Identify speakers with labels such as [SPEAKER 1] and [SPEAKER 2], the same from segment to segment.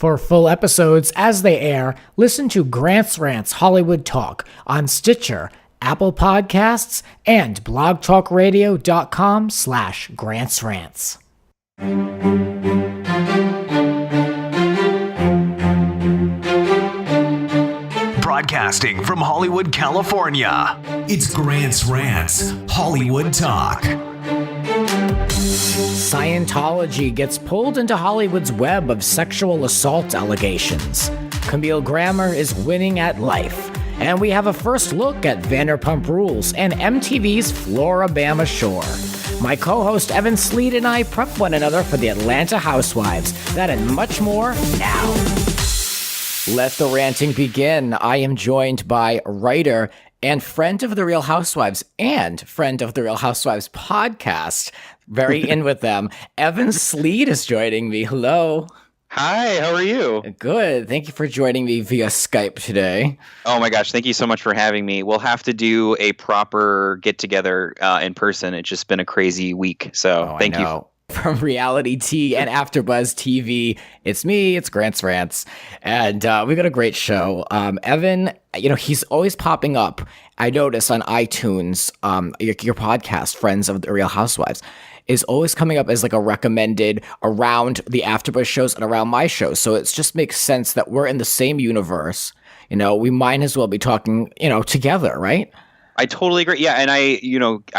[SPEAKER 1] For full episodes as they air, listen to Rants Hollywood Talk on Stitcher, Apple Podcasts, and blogtalkradio.com/GrantsRants.
[SPEAKER 2] Broadcasting from Hollywood, California, it's Grant's Rants Hollywood Talk.
[SPEAKER 1] Scientology gets pulled into Hollywood's web of sexual assault allegations. Camille Grammer is winning at life. And we have a first look at VanderPump rules and MTV's FloriBama Shore. My co-host Evan Slead and I prep one another for the Atlanta Housewives. That and much more now. Let the ranting begin. I am joined by writer and friend of the Real Housewives and friend of the Real Housewives podcast. Very in with them. Evan Slead is joining me. Hello.
[SPEAKER 3] Hi, how are you?
[SPEAKER 1] Good. Thank you for joining me via Skype today.
[SPEAKER 3] Oh my gosh, thank you so much for having me. We'll have to do a proper get-together in person. It's just been a crazy week, so thank you.
[SPEAKER 1] From Reality T and AfterBuzz TV, it's me, it's Grant's Rants, and we got a great show. Evan, he's always popping up. I notice on iTunes, your podcast, Friends of the Real Housewives, is always coming up as like a recommended around the AfterBuzz shows and around my shows. So it just makes sense that we're in the same universe. We might as well be talking, together, right?
[SPEAKER 3] I totally agree. Yeah, and I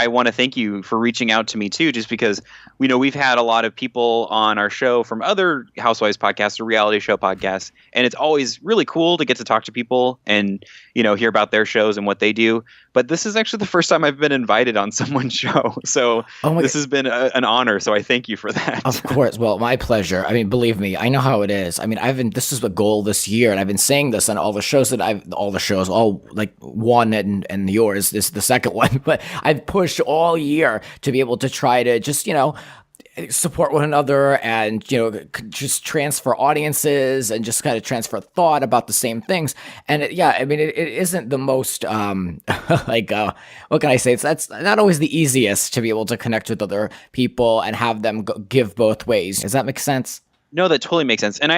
[SPEAKER 3] want to thank you for reaching out to me too, just because we've had a lot of people on our show from other Housewives podcasts or reality show podcasts, and it's always really cool to get to talk to people and hear about their shows and what they do. But this is actually the first time I've been invited on someone's show, so this has been an honor. So I thank you for that.
[SPEAKER 1] Of course. Well, my pleasure. I mean, believe me, I know how it is. I mean, this is the goal this year, and I've been saying this on all the shows all like one and yours. This is the second one, but I've pushed all year to be able to try to just, support one another and, just transfer audiences and just kind of transfer thought about the same things. And it isn't the most, what can I say? That's not always the easiest to be able to connect with other people and have them give both ways. Does that make sense?
[SPEAKER 3] No, that totally makes sense. And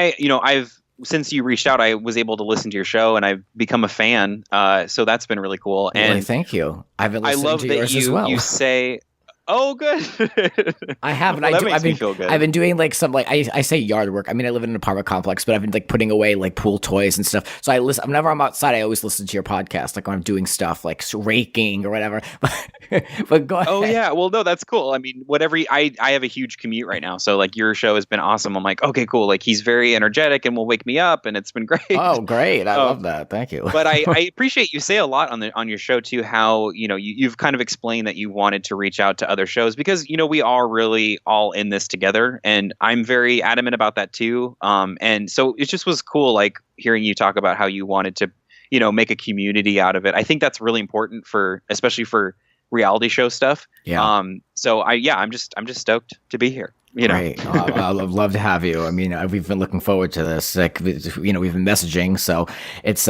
[SPEAKER 3] since you reached out, I was able to listen to your show and I've become a fan. So that's been really cool. And
[SPEAKER 1] really, thank you. I've been listening
[SPEAKER 3] love
[SPEAKER 1] to
[SPEAKER 3] that
[SPEAKER 1] yours as well.
[SPEAKER 3] You say, oh, good.
[SPEAKER 1] I have, and
[SPEAKER 3] well, makes me feel good.
[SPEAKER 1] I've been doing like some I say yard work. I mean, I live in an apartment complex, but I've been like putting away like pool toys and stuff. So I listen. Whenever I'm outside, I always listen to your podcast, like when I'm doing stuff like raking or whatever. But go ahead.
[SPEAKER 3] Oh yeah, well no, that's cool. I mean, whatever. I have a huge commute right now, so like your show has been awesome. I'm like, okay, cool. Like he's very energetic and will wake me up, and it's been great.
[SPEAKER 1] Oh, great! I love that. Thank you.
[SPEAKER 3] But I appreciate you say a lot on your show too. How you've kind of explained that you wanted to reach out to other shows because we are really all in this together, and I'm very adamant about that too. And so it just was cool, like hearing you talk about how you wanted to, make a community out of it. I think that's really important especially for reality show stuff.
[SPEAKER 1] Yeah.
[SPEAKER 3] So I'm just stoked to be here.
[SPEAKER 1] Right. I'd love to have you. I mean, we've been looking forward to this. Like, we've been messaging, so it's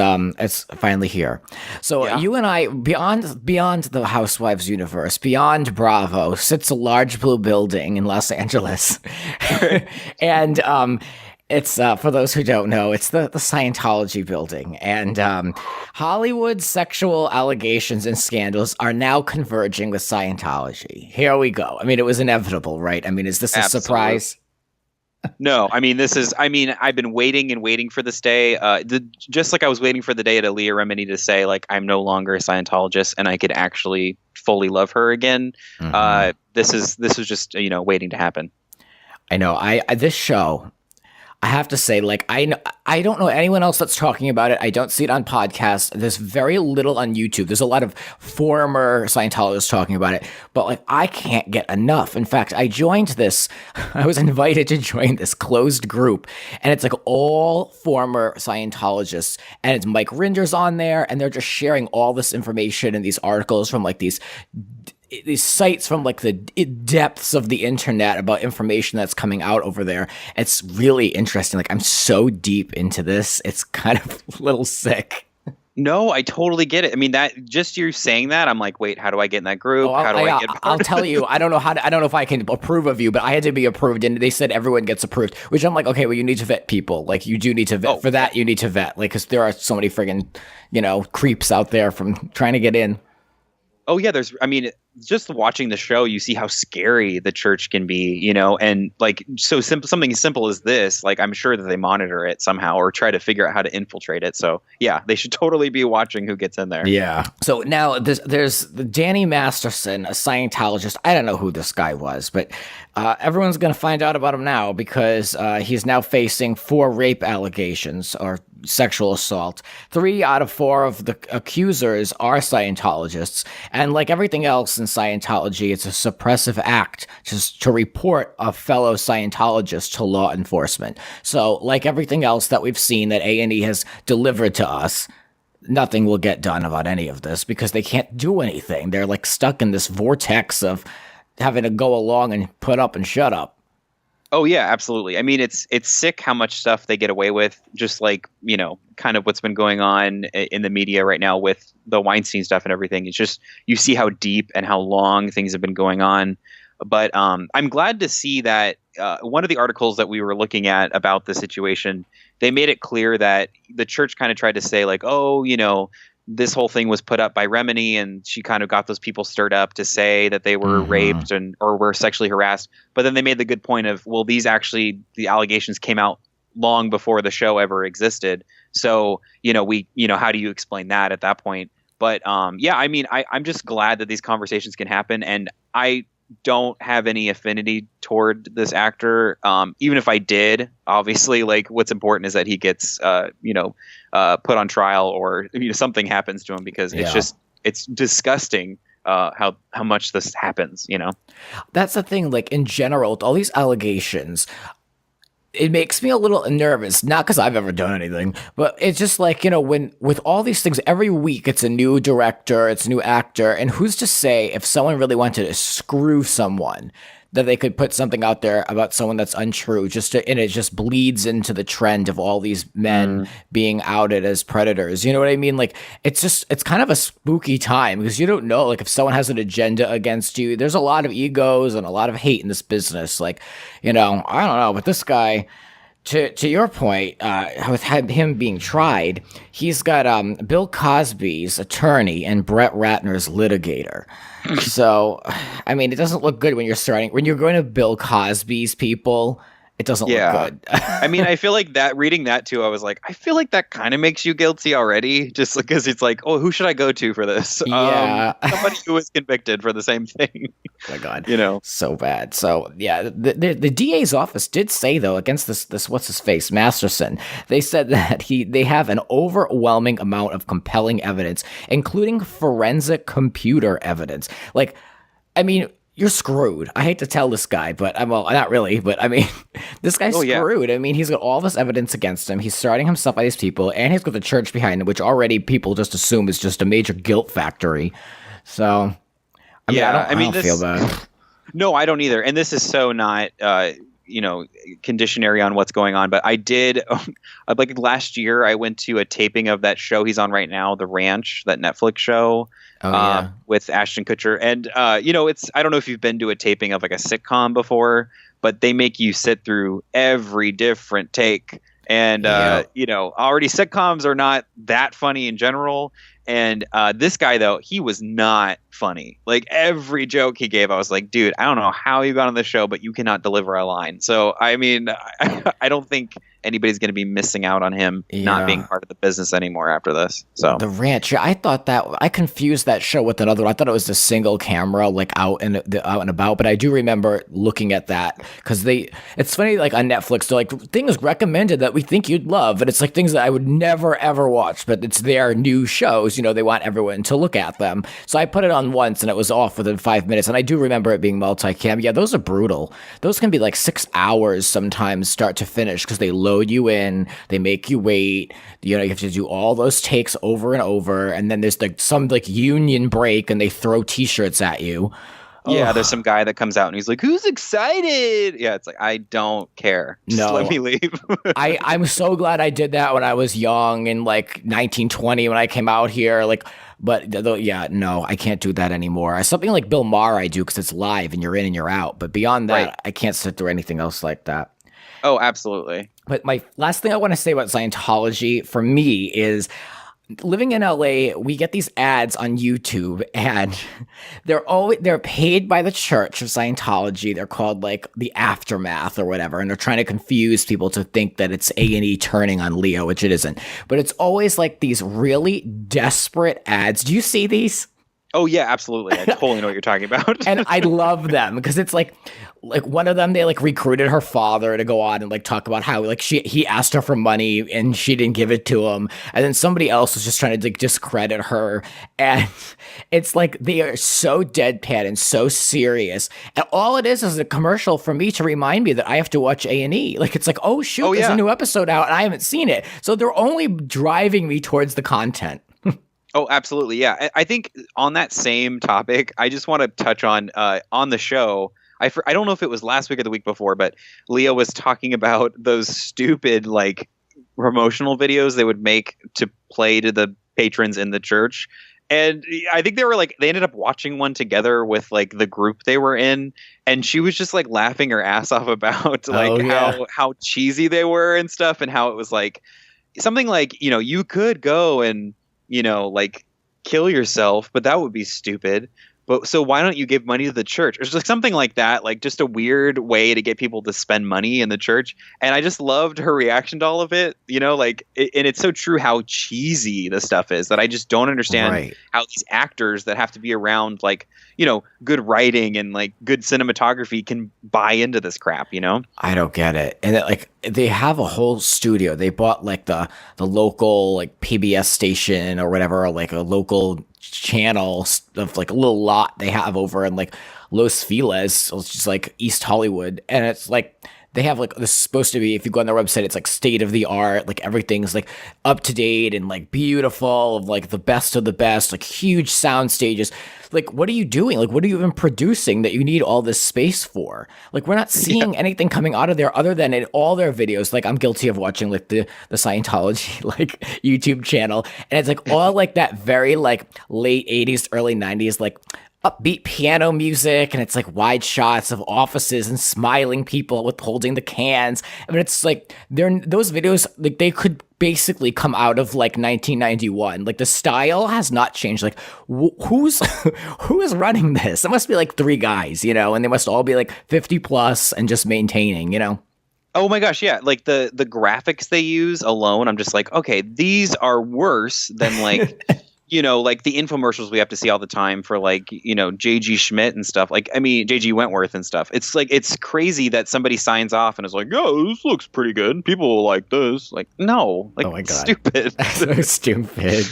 [SPEAKER 1] finally here. So You and I, beyond the Housewives universe, beyond Bravo, sits a large blue building in Los Angeles, and it's for those who don't know, it's the Scientology building, and Hollywood sexual allegations and scandals are now converging with Scientology. Here we go. I mean, it was inevitable, right? I mean, is this a surprise?
[SPEAKER 3] No, I mean, I've been waiting for this day. Just like I was waiting for the day at Aaliyah Remini to say, like, I'm no longer a Scientologist and I could actually fully love her again. Mm-hmm. This is just waiting to happen.
[SPEAKER 1] I know. This show, I have to say, like, I don't know anyone else that's talking about it. I don't see it on podcasts. There's very little on YouTube. There's a lot of former Scientologists talking about it, but like, I can't get enough. In fact, I was invited to join this closed group, and it's like all former Scientologists, and it's Mike Rinder's on there, and they're just sharing all this information and these articles from like these sites from like the depths of the internet about information that's coming out over there. It's really interesting. Like, I'm so deep into this. It's kind of a little sick.
[SPEAKER 3] No, I totally get it. I mean, that just you saying that, I'm like, wait, how do I get in that group?
[SPEAKER 1] Oh,
[SPEAKER 3] How do I get?
[SPEAKER 1] I'll tell you. I don't know I don't know if I can approve of you, but I had to be approved, and they said everyone gets approved. Which I'm like, okay, well, you need to vet people. Like, you do need to vet for that. You need to vet, like, because there are so many friggin', creeps out there from trying to get in.
[SPEAKER 3] Oh yeah, I mean, just watching the show, you see how scary the church can be, and like so simple, something as simple as this, like I'm sure that they monitor it somehow or try to figure out how to infiltrate it. So yeah, they should totally be watching who gets in there.
[SPEAKER 1] Yeah. So now there's Danny Masterson, a Scientologist. I don't know who this guy was, but everyone's going to find out about him now because he's now facing 4 rape allegations or sexual assault. 3 out of 4 of the accusers are Scientologists. And like everything else in Scientology, it's a suppressive act just to report a fellow Scientologist to law enforcement. So like everything else that we've seen that A&E has delivered to us, nothing will get done about any of this because they can't do anything. They're like stuck in this vortex of having to go along and put up and shut up.
[SPEAKER 3] Oh yeah, absolutely. I mean, it's sick how much stuff they get away with, just like, kind of what's been going on in the media right now with the Weinstein stuff and everything. It's just, you see how deep and how long things have been going on. But I'm glad to see that one of the articles that we were looking at about the situation, they made it clear that the church kind of tried to say like, oh, this whole thing was put up by Remini, and she kind of got those people stirred up to say that they were raped or were sexually harassed. But then they made the good point of, well, the allegations came out long before the show ever existed. So, how do you explain that at that point? But yeah, I mean, I'm just glad that these conversations can happen. And I don't have any affinity toward this actor. Even if I did, obviously, like what's important is that he gets, put on trial or something happens to him because it's disgusting how much this happens.
[SPEAKER 1] That's the thing. Like in general, with all these allegations, it makes me a little nervous, not because I've ever done anything, but it's just like, when with all these things, every week it's a new director, it's a new actor, and who's to say if someone really wanted to screw someone, that they could put something out there about someone that's untrue, and it just bleeds into the trend of all these men being outed as predators. You know what I mean? Like, it's kind of a spooky time because you don't know, like, if someone has an agenda against you. There's a lot of egos and a lot of hate in this business. Like, I don't know, but this guy, to your point, with him being tried, he's got Bill Cosby's attorney and Brett Ratner's litigator. So, I mean, it doesn't look good when you're going to Bill Cosby's people. It doesn't look good.
[SPEAKER 3] I mean, I feel like reading that too, I was like, I feel like that kind of makes you guilty already, just because it's like, oh, who should I go to for this?
[SPEAKER 1] Yeah.
[SPEAKER 3] Somebody who was convicted for the same thing.
[SPEAKER 1] Oh my God. So bad. So yeah, the DA's office did say though, against this what's his face, Masterson, they said that they have an overwhelming amount of compelling evidence, including forensic computer evidence. Like, I mean, you're screwed. I hate to tell this guy, but not really, but I mean, this guy's screwed. I mean, he's got all this evidence against him. He's starting himself by these people, and he's got the church behind him, which already people just assume is just a major guilt factory. So, I don't feel bad.
[SPEAKER 3] No, I don't either. And this is so not, conditionary on what's going on. But I did, like last year, I went to a taping of that show he's on right now, The Ranch, that Netflix show. With Ashton Kutcher. And, I don't know if you've been to a taping of like a sitcom before, but they make you sit through every different take. And, already sitcoms are not that funny in general. And this guy, though, he was not funny. Like every joke he gave, I was like, dude, I don't know how you got on the show, but you cannot deliver a line. So, I mean, I don't think anybody's going to be missing out on him not being part of the business anymore after this. So
[SPEAKER 1] The Ranch, I thought that I confused that show with another one. I thought it was a single camera, like out and about. But I do remember looking at that because it's funny, like on Netflix, they're like things recommended that we think you'd love, and it's like things that I would never ever watch, but it's their new shows. They want everyone to look at them. So I put it on once, and it was off within 5 minutes. And I do remember it being multicam. Yeah, those are brutal. Those can be like 6 hours sometimes, start to finish, because they load you in, they make you wait. You have to do all those takes over and over, and then there's like some like union break, and they throw T-shirts at you.
[SPEAKER 3] Yeah, there's some guy that comes out and he's like, "Who's excited?" Yeah, it's like, I don't care. Just let me leave.
[SPEAKER 1] I'm so glad I did that when I was young in like 1920 when I came out here. Like, but yeah, no, I can't do that anymore. Something like Bill Maher I do because it's live and you're in and you're out. But beyond that,
[SPEAKER 3] Right.
[SPEAKER 1] I can't sit through anything else like that.
[SPEAKER 3] Oh, absolutely.
[SPEAKER 1] But my last thing I want to say about Scientology for me is living in LA, we get these ads on YouTube and they're paid by the church of Scientology. They're called like the Aftermath or whatever. And they're trying to confuse people to think that it's A&E turning on Leo, which it isn't. But it's always like these really desperate ads. Do you see these?
[SPEAKER 3] Oh yeah, absolutely. I totally know what you're talking about.
[SPEAKER 1] And I love them because it's like one of them, they like recruited her father to go on and like talk about how like he asked her for money and she didn't give it to him, and then somebody else was just trying to like discredit her, and it's like they are so deadpan and so serious, and all it is a commercial for me to remind me that I have to watch A&E. Like it's like, oh shoot, there's a new episode out and I haven't seen it, so they're only driving me towards the content.
[SPEAKER 3] Oh, absolutely. Yeah. I think on that same topic, I just want to touch on the show. I don't know if it was last week or the week before, but Leah was talking about those stupid like promotional videos they would make to play to the patrons in the church. And I think they ended up watching one together with like the group they were in. And she was just like laughing her ass off about like how cheesy they were and stuff. And how it was like something like, you could go and, like kill yourself, but that would be stupid. But so why don't you give money to the church? Or just like something like that, like just a weird way to get people to spend money in the church. And I just loved her reaction to all of it, and it's so true how cheesy the stuff is that I just don't understand how these actors that have to be around like, good writing and like good cinematography can buy into this crap,
[SPEAKER 1] I don't get it. And like they have a whole studio. They bought like the local like PBS station or whatever, or like a local channel of like a little lot they have over in like Los Feliz, which is like East Hollywood, and it's like they have like this is supposed to be, if you go on their website, it's like state of the art, like everything's like up to date and like beautiful, of like the best of the best, like huge sound stages. Like what are you doing? Like what are you even producing that you need all this space for? Like we're not seeing anything coming out of there other than in all their videos. Like I'm guilty of watching like the Scientology like YouTube channel, and it's like all like that very like late 80s early 90s like upbeat piano music, and it's like wide shots of offices and smiling people with holding the cans. I mean, it's like those videos, like they could basically come out of like 1991. Like the style has not changed. Like who is running this? It must be like three guys, and they must all be like 50 plus and just maintaining,
[SPEAKER 3] Oh my gosh, yeah. Like the graphics they use alone, I'm just like, okay, these are worse than like like the infomercials we have to see all the time for like, J.G. Schmidt and stuff. Like, I mean, J.G. Wentworth and stuff. It's like, it's crazy that somebody signs off and is like, oh, this looks pretty good. People will like this. Like, no. Like, oh my God. Stupid.
[SPEAKER 1] So stupid.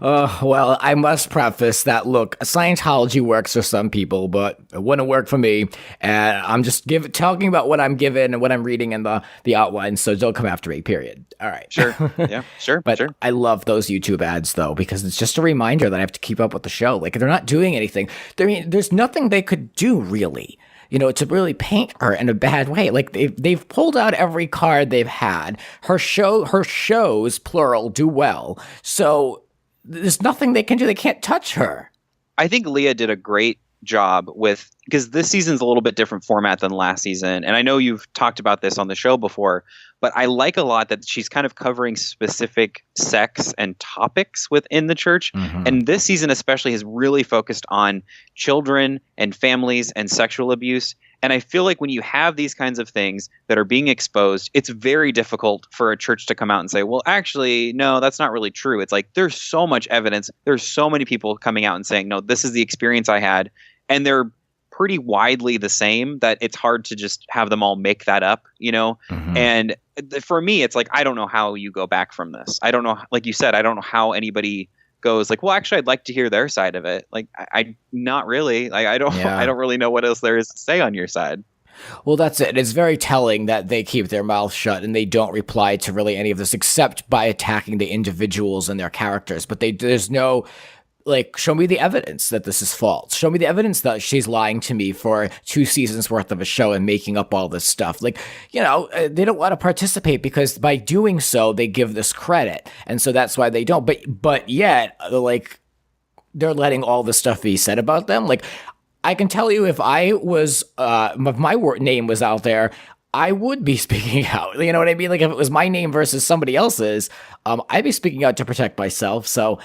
[SPEAKER 1] Well, I must preface that, look, Scientology works for some people, but it wouldn't work for me. And I'm just talking about what I'm given and what I'm reading in the outline, so don't come after me, period. All right.
[SPEAKER 3] Sure. Yeah, sure.
[SPEAKER 1] But
[SPEAKER 3] sure.
[SPEAKER 1] I love those YouTube ads, though, because it's just a reminder that I have to keep up with the show. Like, they're not doing anything. I mean, there's nothing they could do, really, to really paint her in a bad way. Like, they've pulled out every card they've had. Her shows, plural, do well. So there's nothing they can do. They can't touch her.
[SPEAKER 3] I think Leah did a great job with, because this season's a little bit different format than last season, and I know you've talked about this on the show before, but I like a lot that she's kind of covering specific sects and topics within the church. And this season especially has really focused on children and families and sexual abuse. And I feel like when you have these kinds of things that are being exposed, it's very difficult for a church to come out and say, well, actually, no, that's not really true. It's like there's so much evidence. There's so many people coming out and saying, no, this is the experience I had. And they're pretty widely the same that it's hard to just have them all make that up, And for me, it's like, I don't know how you go back from this. I don't know, like you said, I don't know how anybody goes like, well, actually, I'd like to hear their side of it. Like, I not really. Like, I don't really know what else there is to say on your side.
[SPEAKER 1] Well, that's it. It's very telling that they keep their mouth shut and they don't reply to really any of this except by attacking the individuals and their characters. But there's no like, show me the evidence that this is false. Show me the evidence that she's lying to me for 2 seasons worth of a show and making up all this stuff. Like, they don't want to participate because by doing so, they give this credit. And so that's why they don't. But yet, like, they're letting all this stuff be said about them. Like, I can tell you if I was, if my name was out there, I would be speaking out. You know what I mean? Like, if it was my name versus somebody else's, I'd be speaking out to protect myself. So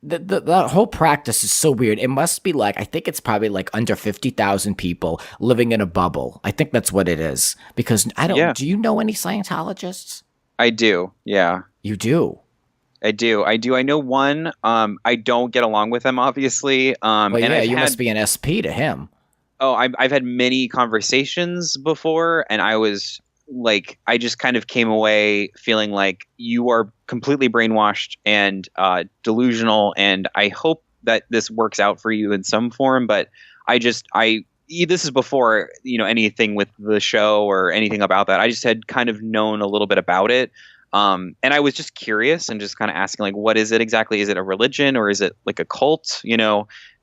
[SPEAKER 1] that whole practice is so weird. It must be like, I think it's probably like under 50,000 people living in a bubble. I think that's what it is. Because do you know any Scientologists?
[SPEAKER 3] I do. Yeah.
[SPEAKER 1] You do?
[SPEAKER 3] I do. I know one. I don't get along with him, obviously.
[SPEAKER 1] Well, yeah, you must be an SP to him.
[SPEAKER 3] Oh, I've had many conversations before, and I was like, I just kind of came away feeling like you are completely brainwashed and delusional, and I hope that this works out for you in some form. But this is before anything with the show or anything about that. I just had kind of known a little bit about it. And I was just curious and just kind of asking, like, what is it exactly? Is it a religion or is it like a cult?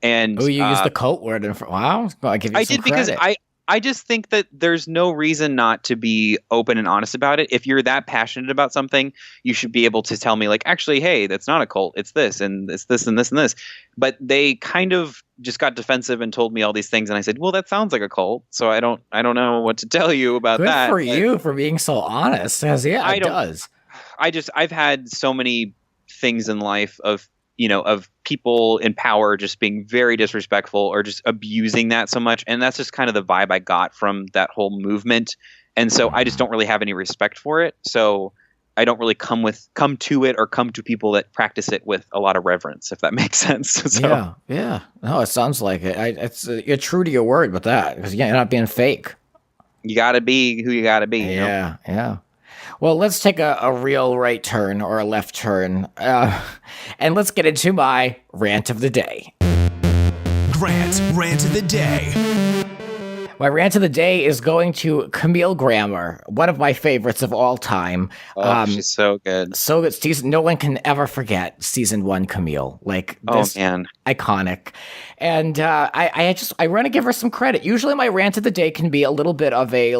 [SPEAKER 3] And
[SPEAKER 1] you used the cult word. Wow. I'll give you some credit.
[SPEAKER 3] Because I just think that there's no reason not to be open and honest about it. If you're that passionate about something, you should be able to tell me, like, actually, hey, that's not a cult. It's this and it's this and this and this. But they kind of just got defensive and told me all these things. And I said, well, that sounds like a cult. So I don't know what to tell you about that.
[SPEAKER 1] Good for you for being so honest. Because, yeah, it does.
[SPEAKER 3] I've had so many things in life of people in power just being very disrespectful or just abusing that so much. And that's just kind of the vibe I got from that whole movement. And so I just don't really have any respect for it. So I don't really come to it or come to people that practice it with a lot of reverence, if that makes sense. So.
[SPEAKER 1] Yeah. No, it sounds like it. You're true to your word with that because you're not being fake.
[SPEAKER 3] You got to be who you got to be.
[SPEAKER 1] Yeah. Well, let's take a real right turn or a left turn, and let's get into my rant of the day.
[SPEAKER 2] Rant of the day.
[SPEAKER 1] My rant of the day is going to Camille Grammer, one of my favorites of all time.
[SPEAKER 3] She's so good.
[SPEAKER 1] So good. No one can ever forget season 1 Camille. Like, this iconic. And I want to give her some credit. Usually my rant of the day can be a little bit of a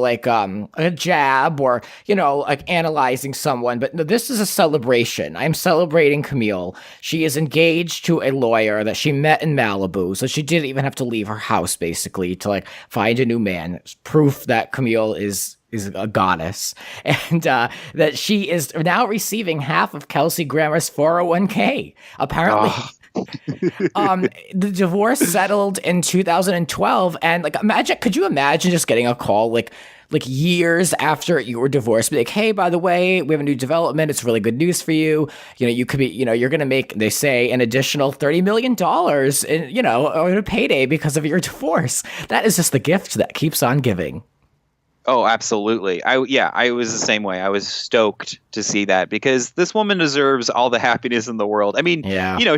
[SPEAKER 1] jab or, like analyzing someone. But no, this is a celebration. I'm celebrating Camille. She is engaged to a lawyer that she met in Malibu. So she didn't even have to leave her house, basically, to like find a new man. It's proof that Camille is a goddess, and that she is now receiving half of Kelsey Grammer's 401k. Apparently, the divorce settled in 2012, and could you imagine just getting a call like years after you were divorced, be like, hey, by the way, we have a new development. It's really good news for you. You could be, you're going to make, they say, an additional $30 million in, a payday because of your divorce. That is just the gift that keeps on giving.
[SPEAKER 3] Oh, absolutely. I was the same way. I was stoked to see that because this woman deserves all the happiness in the world. I mean,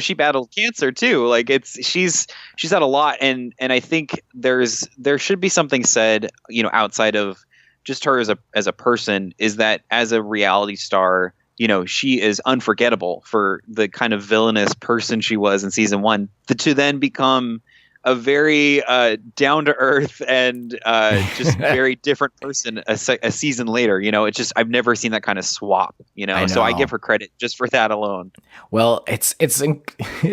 [SPEAKER 3] she battled cancer too. Like she's had a lot. And I think there should be something said, outside of just her as a person, is that as a reality star, she is unforgettable for the kind of villainous person she was in season 1 to then become a very down to earth and just very different person a season later. It's just, I've never seen that kind of swap. So I give her credit just for that alone.
[SPEAKER 1] Well, it's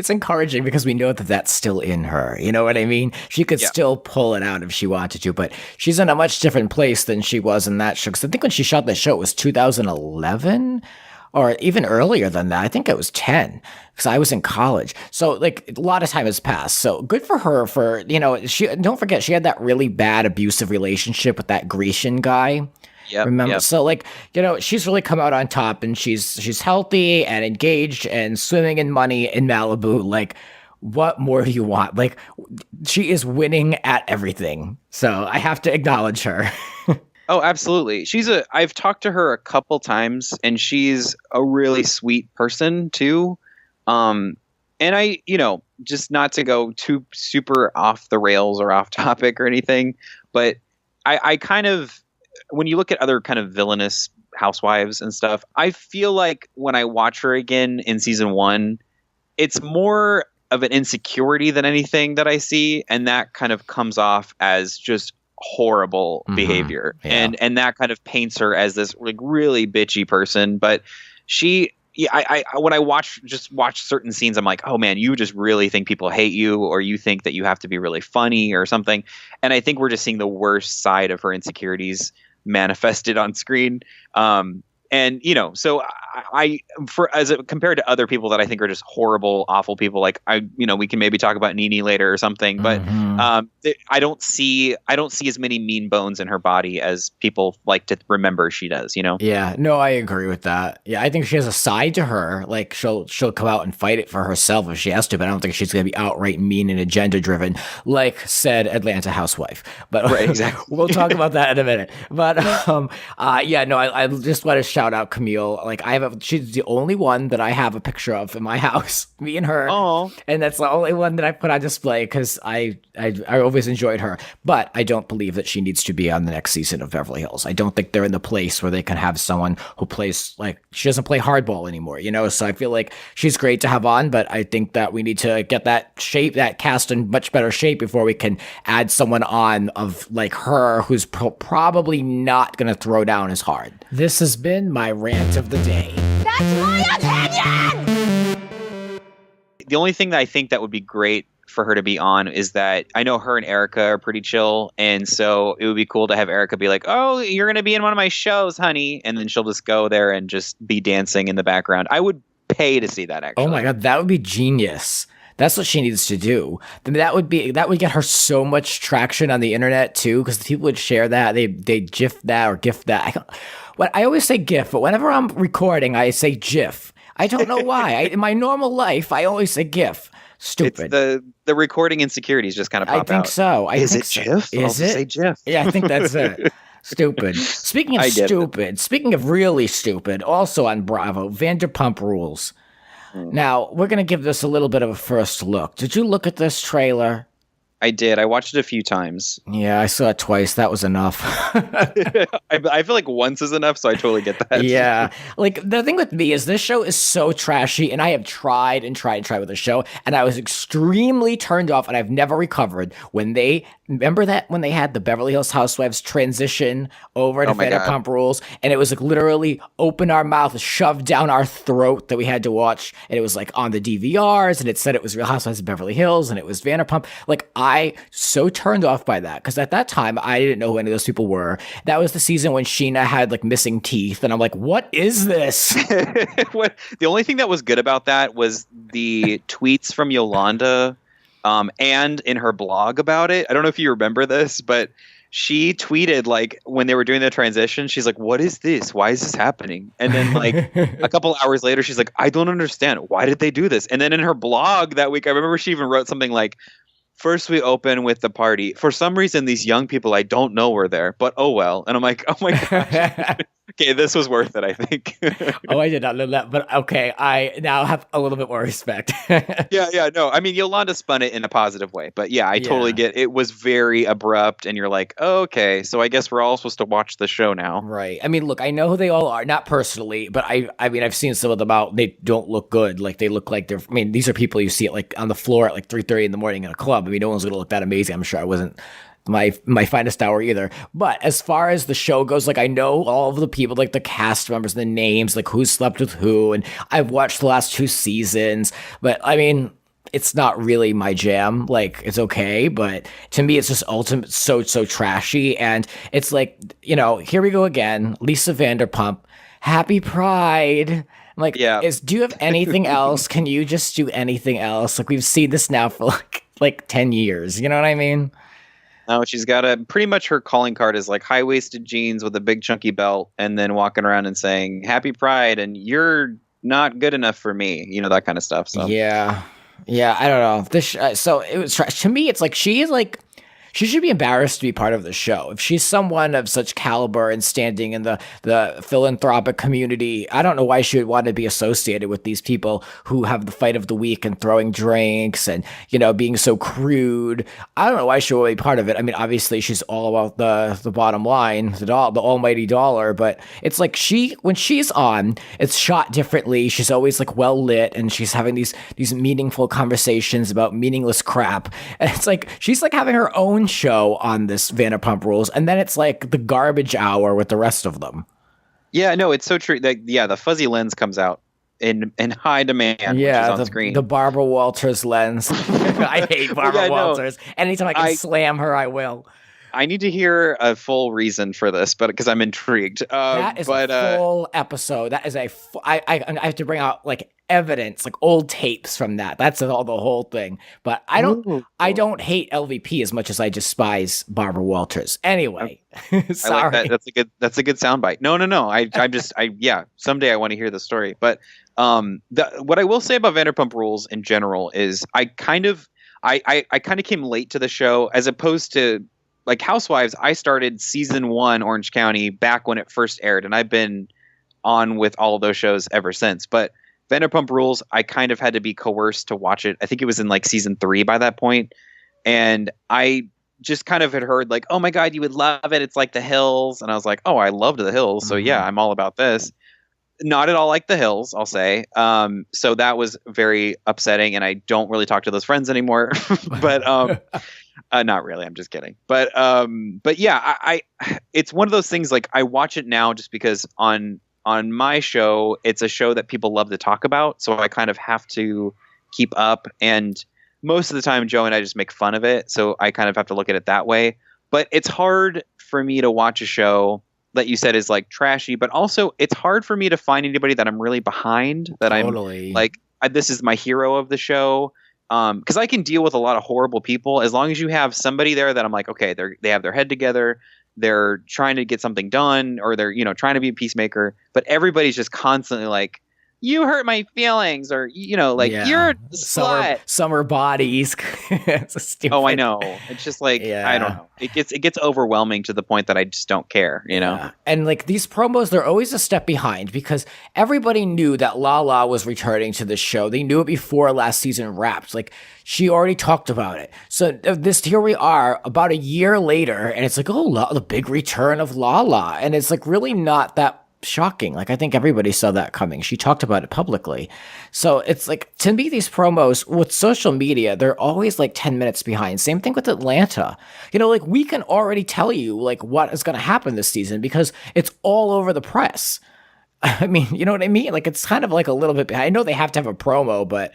[SPEAKER 1] encouraging because we know that that's still in her. You know what I mean? She could still pull it out if she wanted to, but she's in a much different place than she was in that show. Because I think when she shot that show, it was 2011. Or even earlier than that. I think it was 10 because I was in college. So a lot of time has passed. So good for her for, don't forget she had that really bad abusive relationship with that Grecian guy.
[SPEAKER 3] Yep,
[SPEAKER 1] remember?
[SPEAKER 3] Yep.
[SPEAKER 1] So she's really come out on top and she's healthy and engaged and swimming in money in Malibu. What more do you want? She is winning at everything. So I have to acknowledge her.
[SPEAKER 3] Oh, absolutely. I've talked to her a couple times and she's a really sweet person too. And I, just not to go too super off the rails or off topic or anything, but I kind of, when you look at other kind of villainous housewives and stuff, I feel like when I watch her again in season 1, it's more of an insecurity than anything that I see, and that kind of comes off as just horrible behavior, and that kind of paints her as this like really bitchy person. But she, I when I watch certain scenes, I'm like, oh man, you just really think people hate you, or you think that you have to be really funny or something. And I think we're just seeing the worst side of her insecurities manifested on screen. And so compared to other people that I think are just horrible, awful people, like we can maybe talk about Nene later or something, but I don't see as many mean bones in her body as people like to remember she does.
[SPEAKER 1] Yeah, no, I agree with that. Yeah, I think she has a side to her. Like she'll come out and fight it for herself if she has to, but I don't think she's gonna be outright mean and agenda driven, like said Atlanta housewife. But
[SPEAKER 3] right, exactly.
[SPEAKER 1] We'll talk about that in a minute. But I just want to shout out Camille. Like she's the only one that I have a picture of in my house, me and her.
[SPEAKER 3] Oh,
[SPEAKER 1] and that's the only one that I put on display because I always enjoyed her. But I don't believe that she needs to be on the next season of Beverly Hills. I don't think they're in the place where they can have someone who plays like she doesn't play hardball anymore. So I feel like she's great to have on, but I think that we need to get that cast in much better shape before we can add someone on of like her who's probably not going to throw down as hard. This has been my rant of the day.
[SPEAKER 4] That's my opinion!
[SPEAKER 3] The only thing that I think that would be great for her to be on is that I know her and Erica are pretty chill, and so it would be cool to have Erica be like, oh, you're going to be in one of my shows, honey, and then she'll just go there and just be dancing in the background. I would pay to see that, actually.
[SPEAKER 1] Oh my God, that would be genius. That's what she needs to do. That would get her so much traction on the internet too, because people would share that. They GIF that or GIF that. I always say GIF, but whenever I'm recording, I say GIF. I don't know why. In my normal life, I always say GIF. Stupid.
[SPEAKER 3] It's the recording insecurities just kind of pop out.
[SPEAKER 1] I think so.
[SPEAKER 3] Is it GIF?
[SPEAKER 1] Is it?
[SPEAKER 3] Say GIF.
[SPEAKER 1] Yeah, I think that's it. Stupid. Speaking of really stupid, also on Bravo, Vanderpump Rules. Now, we're going to give this a little bit of a first look. Did you look at this trailer?
[SPEAKER 3] I did. I watched it a few times.
[SPEAKER 1] Yeah, I saw it twice. That was enough.
[SPEAKER 3] I feel like once is enough, so I totally get that.
[SPEAKER 1] Yeah. Like, the thing with me is this show is so trashy, and I have tried with the show, and I was extremely turned off, and I've never recovered when they had the Beverly Hills Housewives transition over to Vanderpump Rules, and it was like literally open our mouth, shoved down our throat that we had to watch, and it was like on the DVRs, and it said it was Real Housewives of Beverly Hills, and it was Vanderpump. Like, I so turned off by that because at that time I didn't know who any of those people were. That was the season when Sheena had like missing teeth, and I'm like, what is this?
[SPEAKER 3] The only thing that was good about that was the tweets from Yolanda, and in her blog about it. I don't know if you remember this, but she tweeted like when they were doing the transition, she's like, what is this? Why is this happening? And then like a couple hours later, she's like, I don't understand. Why did they do this? And then in her blog that week, I remember she even wrote something like, first we open with the party. For some reason, these young people I don't know were there, but oh well. And I'm like, oh my gosh. Okay, this was worth it, I think.
[SPEAKER 1] Oh, I did not know that, but okay, I now have a little bit more respect.
[SPEAKER 3] Yeah, no. I mean, Yolanda spun it in a positive way, but yeah, I totally get it. It was very abrupt, and you're like, oh, okay, so I guess we're all supposed to watch the show now.
[SPEAKER 1] Right. I mean, look, I know who they all are, not personally, but I mean, I've seen some of them out. They don't look good. Like, they look like they're, I mean, these are people you see it like on the floor at like 3:30 in the morning in a club. I mean, no one's going to look that amazing. I'm sure I wasn't my finest hour either. But as far as the show goes, like, I know all of the people, like the cast members, the names, like who slept with who, and I've watched the last 2 seasons, but I mean, it's not really my jam. Like, it's okay, but to me, it's just ultimate so trashy. And it's like, you know, here we go again, Lisa Vanderpump, happy Pride. I'm like,
[SPEAKER 3] yeah.
[SPEAKER 1] Do you have anything else? Can you just do anything else? Like, we've seen this now for like 10 years. You know what I mean?
[SPEAKER 3] No, she's got pretty much her calling card is like high-waisted jeans with a big chunky belt, and then walking around and saying happy Pride and you're not good enough for me, you know, that kind of stuff. So
[SPEAKER 1] yeah, I don't know this. So it was to me, it's like she is like She should be embarrassed to be part of the show. If she's someone of such caliber and standing in the philanthropic community, I don't know why she would want to be associated with these people who have the fight of the week and throwing drinks and, being so crude. I don't know why she would be part of it. I mean, obviously she's all about the bottom line, the almighty dollar, but it's like when she's on, it's shot differently. She's always like well lit and she's having these meaningful conversations about meaningless crap. And it's like, she's like having her own show on this Vanderpump Rules, and then it's like the garbage hour with the rest of them.
[SPEAKER 3] Yeah, no, it's so true. The fuzzy lens comes out in high demand.
[SPEAKER 1] Yeah,
[SPEAKER 3] which is on screen.
[SPEAKER 1] The Barbara Walters lens. I hate Barbara Walters. Anytime I can slam her, I will.
[SPEAKER 3] I need to hear a full reason for this, but because I'm intrigued.
[SPEAKER 1] That is a full episode. That is I have to bring out like evidence, like old tapes from that. That's the whole thing. But I don't hate LVP as much as I despise Barbara Walters. Anyway, sorry.
[SPEAKER 3] I like that. That's a good soundbite. No. Someday I want to hear the story. But what I will say about Vanderpump Rules in general is I kind of came late to the show as opposed to like Housewives. I started season 1 Orange County back when it first aired, and I've been on with all of those shows ever since. But Vanderpump Rules, I kind of had to be coerced to watch it. I think it was in like season 3 by that point. And I just kind of had heard like, oh my God, you would love it. It's like The Hills. And I was like, oh, I loved The Hills. So yeah, I'm all about this. Not at all like The Hills, I'll say. So that was very upsetting. And I don't really talk to those friends anymore. But not really. I'm just kidding. But yeah, I it's one of those things like I watch it now just because on my show, it's a show that people love to talk about. So I kind of have to keep up. And most of the time, Joe and I just make fun of it. So I kind of have to look at it that way. But it's hard for me to watch a show that you said is like trashy, but also it's hard for me to find anybody that I'm really behind, that
[SPEAKER 1] totally.
[SPEAKER 3] I'm like, this is my hero of the show. Because I can deal with a lot of horrible people as long as you have somebody there that I'm like, okay, they have their head together. They're trying to get something done, or they're, trying to be a peacemaker, but everybody's just constantly like, you hurt my feelings, or, you're a slut.
[SPEAKER 1] Summer bodies.
[SPEAKER 3] Oh, I know. It's just like, I don't know. It gets overwhelming to the point that I just don't care,
[SPEAKER 1] Yeah. And like these promos, they're always a step behind because everybody knew that Lala was returning to the show. They knew it before last season wrapped. Like she already talked about it. So here we are about a year later, and it's like, oh, the big return of Lala. And it's like really not that shocking. Like I think everybody saw that coming. She talked about it publicly. So it's like, to me, these promos with social media, they're always like 10 minutes behind. Same thing with Atlanta. Like we can already tell you like what is going to happen this season because it's all over the press. I mean, you know what I mean? Like it's kind of like a little bit behind. I know they have to have a promo, but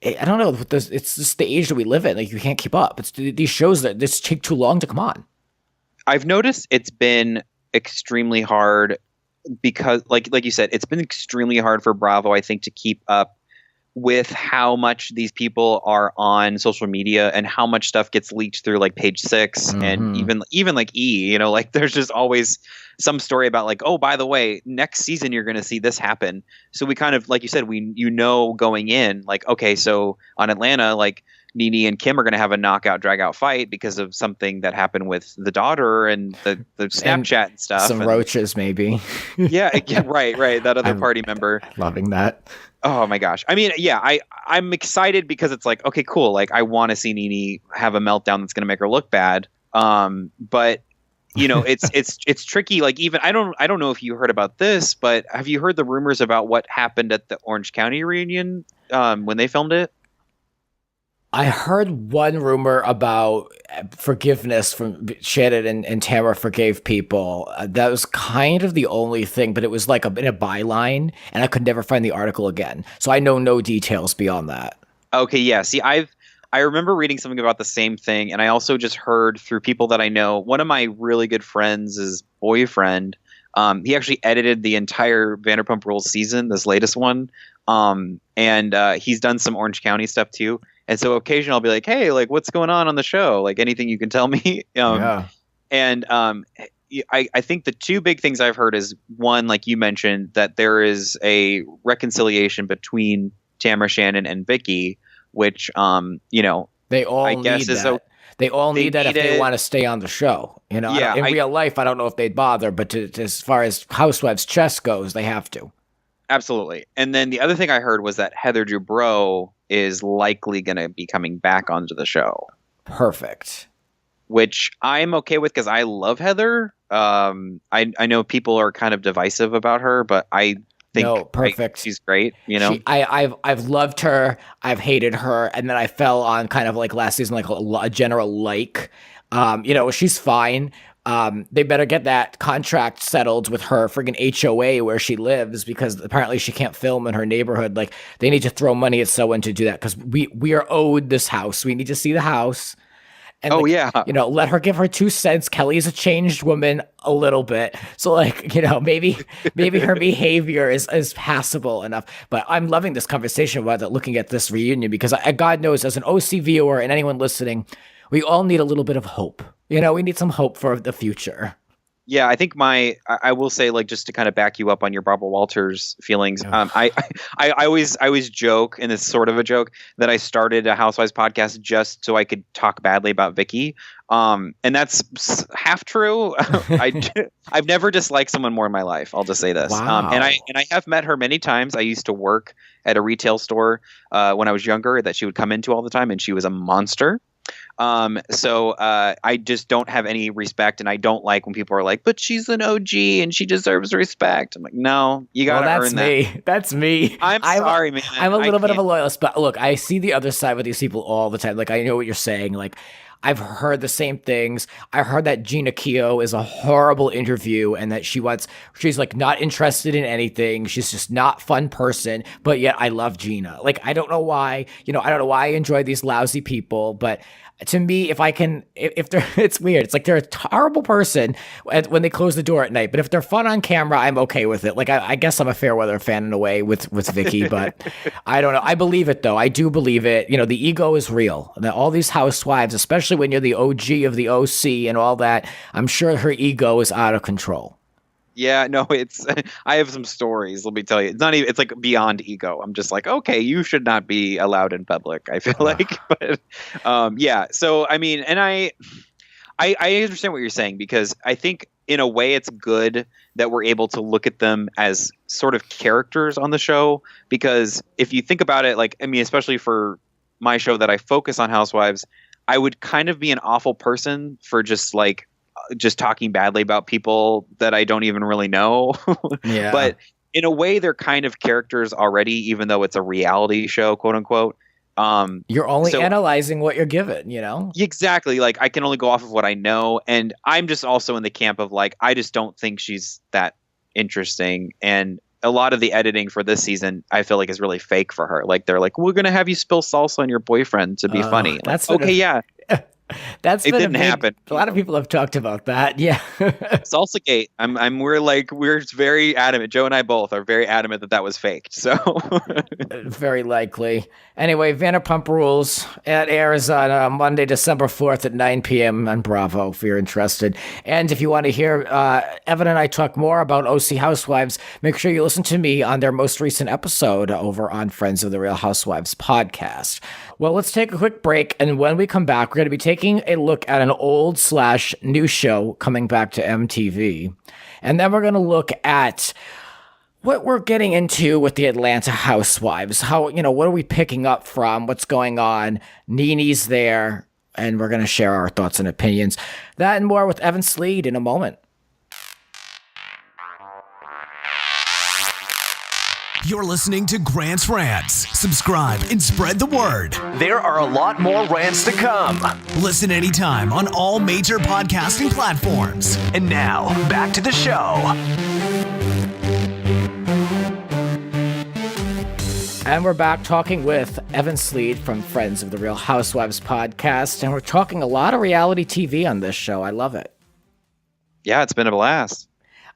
[SPEAKER 1] I don't know. It's just the age that we live in. Like you can't keep up. It's these shows that just take too long to come on.
[SPEAKER 3] I've noticed it's been extremely hard because like you said, it's been extremely hard for Bravo, I think, to keep up with how much these people are on social media and how much stuff gets leaked through like Page Six and even like E, like there's just always some story about like, oh, by the way, next season you're going to see this happen. So we kind of, like you said, going in like, okay, so on Atlanta, like Nene and Kim are going to have a knockout drag out fight because of something that happened with the daughter and the Snapchat and stuff.
[SPEAKER 1] Some roaches maybe.
[SPEAKER 3] yeah, right. That other party member.
[SPEAKER 1] Loving that.
[SPEAKER 3] Oh my gosh. I mean, yeah, I'm excited because it's like, okay, cool. Like I want to see Nene have a meltdown that's going to make her look bad. But it's tricky. Like even, I don't know if you heard about this, but have you heard the rumors about what happened at the Orange County reunion when they filmed it?
[SPEAKER 1] I heard one rumor about forgiveness from Shannon and Tamara forgave people. That was kind of the only thing, but it was like in a byline, and I could never find the article again. So I know no details beyond that. Okay,
[SPEAKER 3] yeah. See, I remember reading something about the same thing, and I also just heard through people that I know. One of my really good friends' boyfriend, he actually edited the entire Vanderpump Rules season, this latest one, and he's done some Orange County stuff too. And so occasionally I'll be like, hey, like what's going on the show? Like anything you can tell me. And I think the two big things I've heard is one, like you mentioned, that there is a reconciliation between Tamara, Shannon, and Vicky, which,
[SPEAKER 1] they all need that. They all need that if
[SPEAKER 3] need
[SPEAKER 1] they
[SPEAKER 3] it.
[SPEAKER 1] want to stay on the show. You know,
[SPEAKER 3] Yeah,
[SPEAKER 1] in real life, I don't know if they'd bother, but as far as Housewives chess goes, they have to.
[SPEAKER 3] Absolutely. And then the other thing I heard was that Heather Dubrow is likely going to be coming back onto the show.
[SPEAKER 1] Perfect.
[SPEAKER 3] Which I'm okay with because I love Heather. I know people are kind of divisive about her, but I think
[SPEAKER 1] perfect.
[SPEAKER 3] She's great. You know,
[SPEAKER 1] I've loved her. I've hated her, and then I fell on kind of like last season, like a general like. She's fine. They better get that contract settled with her friggin' HOA where she lives, because apparently she can't film in her neighborhood. Like, they need to throw money at someone to do that, because we are owed this house. We need to see the house. And let her give her 2 cents. Kelly's a changed woman a little bit. So maybe her behavior is passable enough. But I'm loving this conversation about looking at this reunion, because God knows, as an OC viewer and anyone listening, we all need a little bit of hope. We need some hope for the future.
[SPEAKER 3] Yeah, I think I will say, like, just to kind of back you up on your Barbara Walters feelings. I always joke, and it's sort of a joke, that I started a Housewives podcast just so I could talk badly about Vicky. And that's half true. I've never disliked someone more in my life. I'll just say this.
[SPEAKER 1] Wow.
[SPEAKER 3] And I have met her many times. I used to work at a retail store when I was younger that she would come into all the time, and she was a monster. So I just don't have any respect, and I don't like when people are like, but she's an OG and she deserves respect. I'm like, no, you gotta earn that.
[SPEAKER 1] That's me.
[SPEAKER 3] I'm sorry, man.
[SPEAKER 1] I'm a little bit of a loyalist, but look, I see the other side with these people all the time. Like, I know what you're saying. Like, I've heard the same things. I heard that Gina Keogh is a horrible interview, and that she's like not interested in anything. She's just not fun person, but yet I love Gina. Like, I don't know why, I don't know why I enjoy these lousy people, but to me, if they're, it's weird. It's like they're a horrible person when they close the door at night, but if they're fun on camera, I'm okay with it. Like, I guess I'm a fair weather fan in a way with Vicky, but I don't know. I believe it though. I do believe it. The ego is real. All these housewives, especially when you're the OG of the OC and all that, I'm sure her ego is out of control.
[SPEAKER 3] Yeah, no, I have some stories. Let me tell you, it's like beyond ego. I'm just like, okay, you should not be allowed in public, I feel like, but yeah. So, I mean, and I understand what you're saying, because I think in a way it's good that we're able to look at them as sort of characters on the show, because if you think about it, like, I mean, especially for my show that I focus on Housewives, I would kind of be an awful person for just talking badly about people that I don't even really know.
[SPEAKER 1] Yeah.
[SPEAKER 3] But in a way, they're kind of characters already, even though it's a reality show, quote unquote.
[SPEAKER 1] You're only analyzing what you're given,
[SPEAKER 3] Exactly. Like, I can only go off of what I know. And I'm just also in the camp of, like, I just don't think she's that interesting. And a lot of the editing for this season, I feel like, is really fake for her. Like, they're like, we're going to have you spill salsa on your boyfriend to be funny.
[SPEAKER 1] That's
[SPEAKER 3] like, okay, yeah.
[SPEAKER 1] It
[SPEAKER 3] didn't happen.
[SPEAKER 1] A lot of people have talked about that. Yeah.
[SPEAKER 3] Salsagate. We're very adamant. Joe and I both are very adamant that was faked. So
[SPEAKER 1] very likely. Anyway, Vanderpump Rules. It airs on Monday, December 4th at 9 p.m. on Bravo if you're interested. And if you want to hear Evan and I talk more about OC Housewives, make sure you listen to me on their most recent episode over on Friends of the Real Housewives podcast. Well, let's take a quick break, and when we come back, we're going to be taking a look at an old/new show coming back to MTV. And then we're going to look at what we're getting into with the Atlanta Housewives. How, what are we picking up from? What's going on? Nene's there, and we're going to share our thoughts and opinions. That and more with Evan Slead in a moment.
[SPEAKER 2] You're listening to Grant's Rants. Subscribe and spread the word. There are a lot more rants to come. Listen anytime on all major podcasting platforms. And now, back to the show.
[SPEAKER 1] And we're back talking with Evan Slead from Friends of the Real Housewives podcast. And we're talking a lot of reality TV on this show. I love it.
[SPEAKER 3] Yeah, it's been a blast.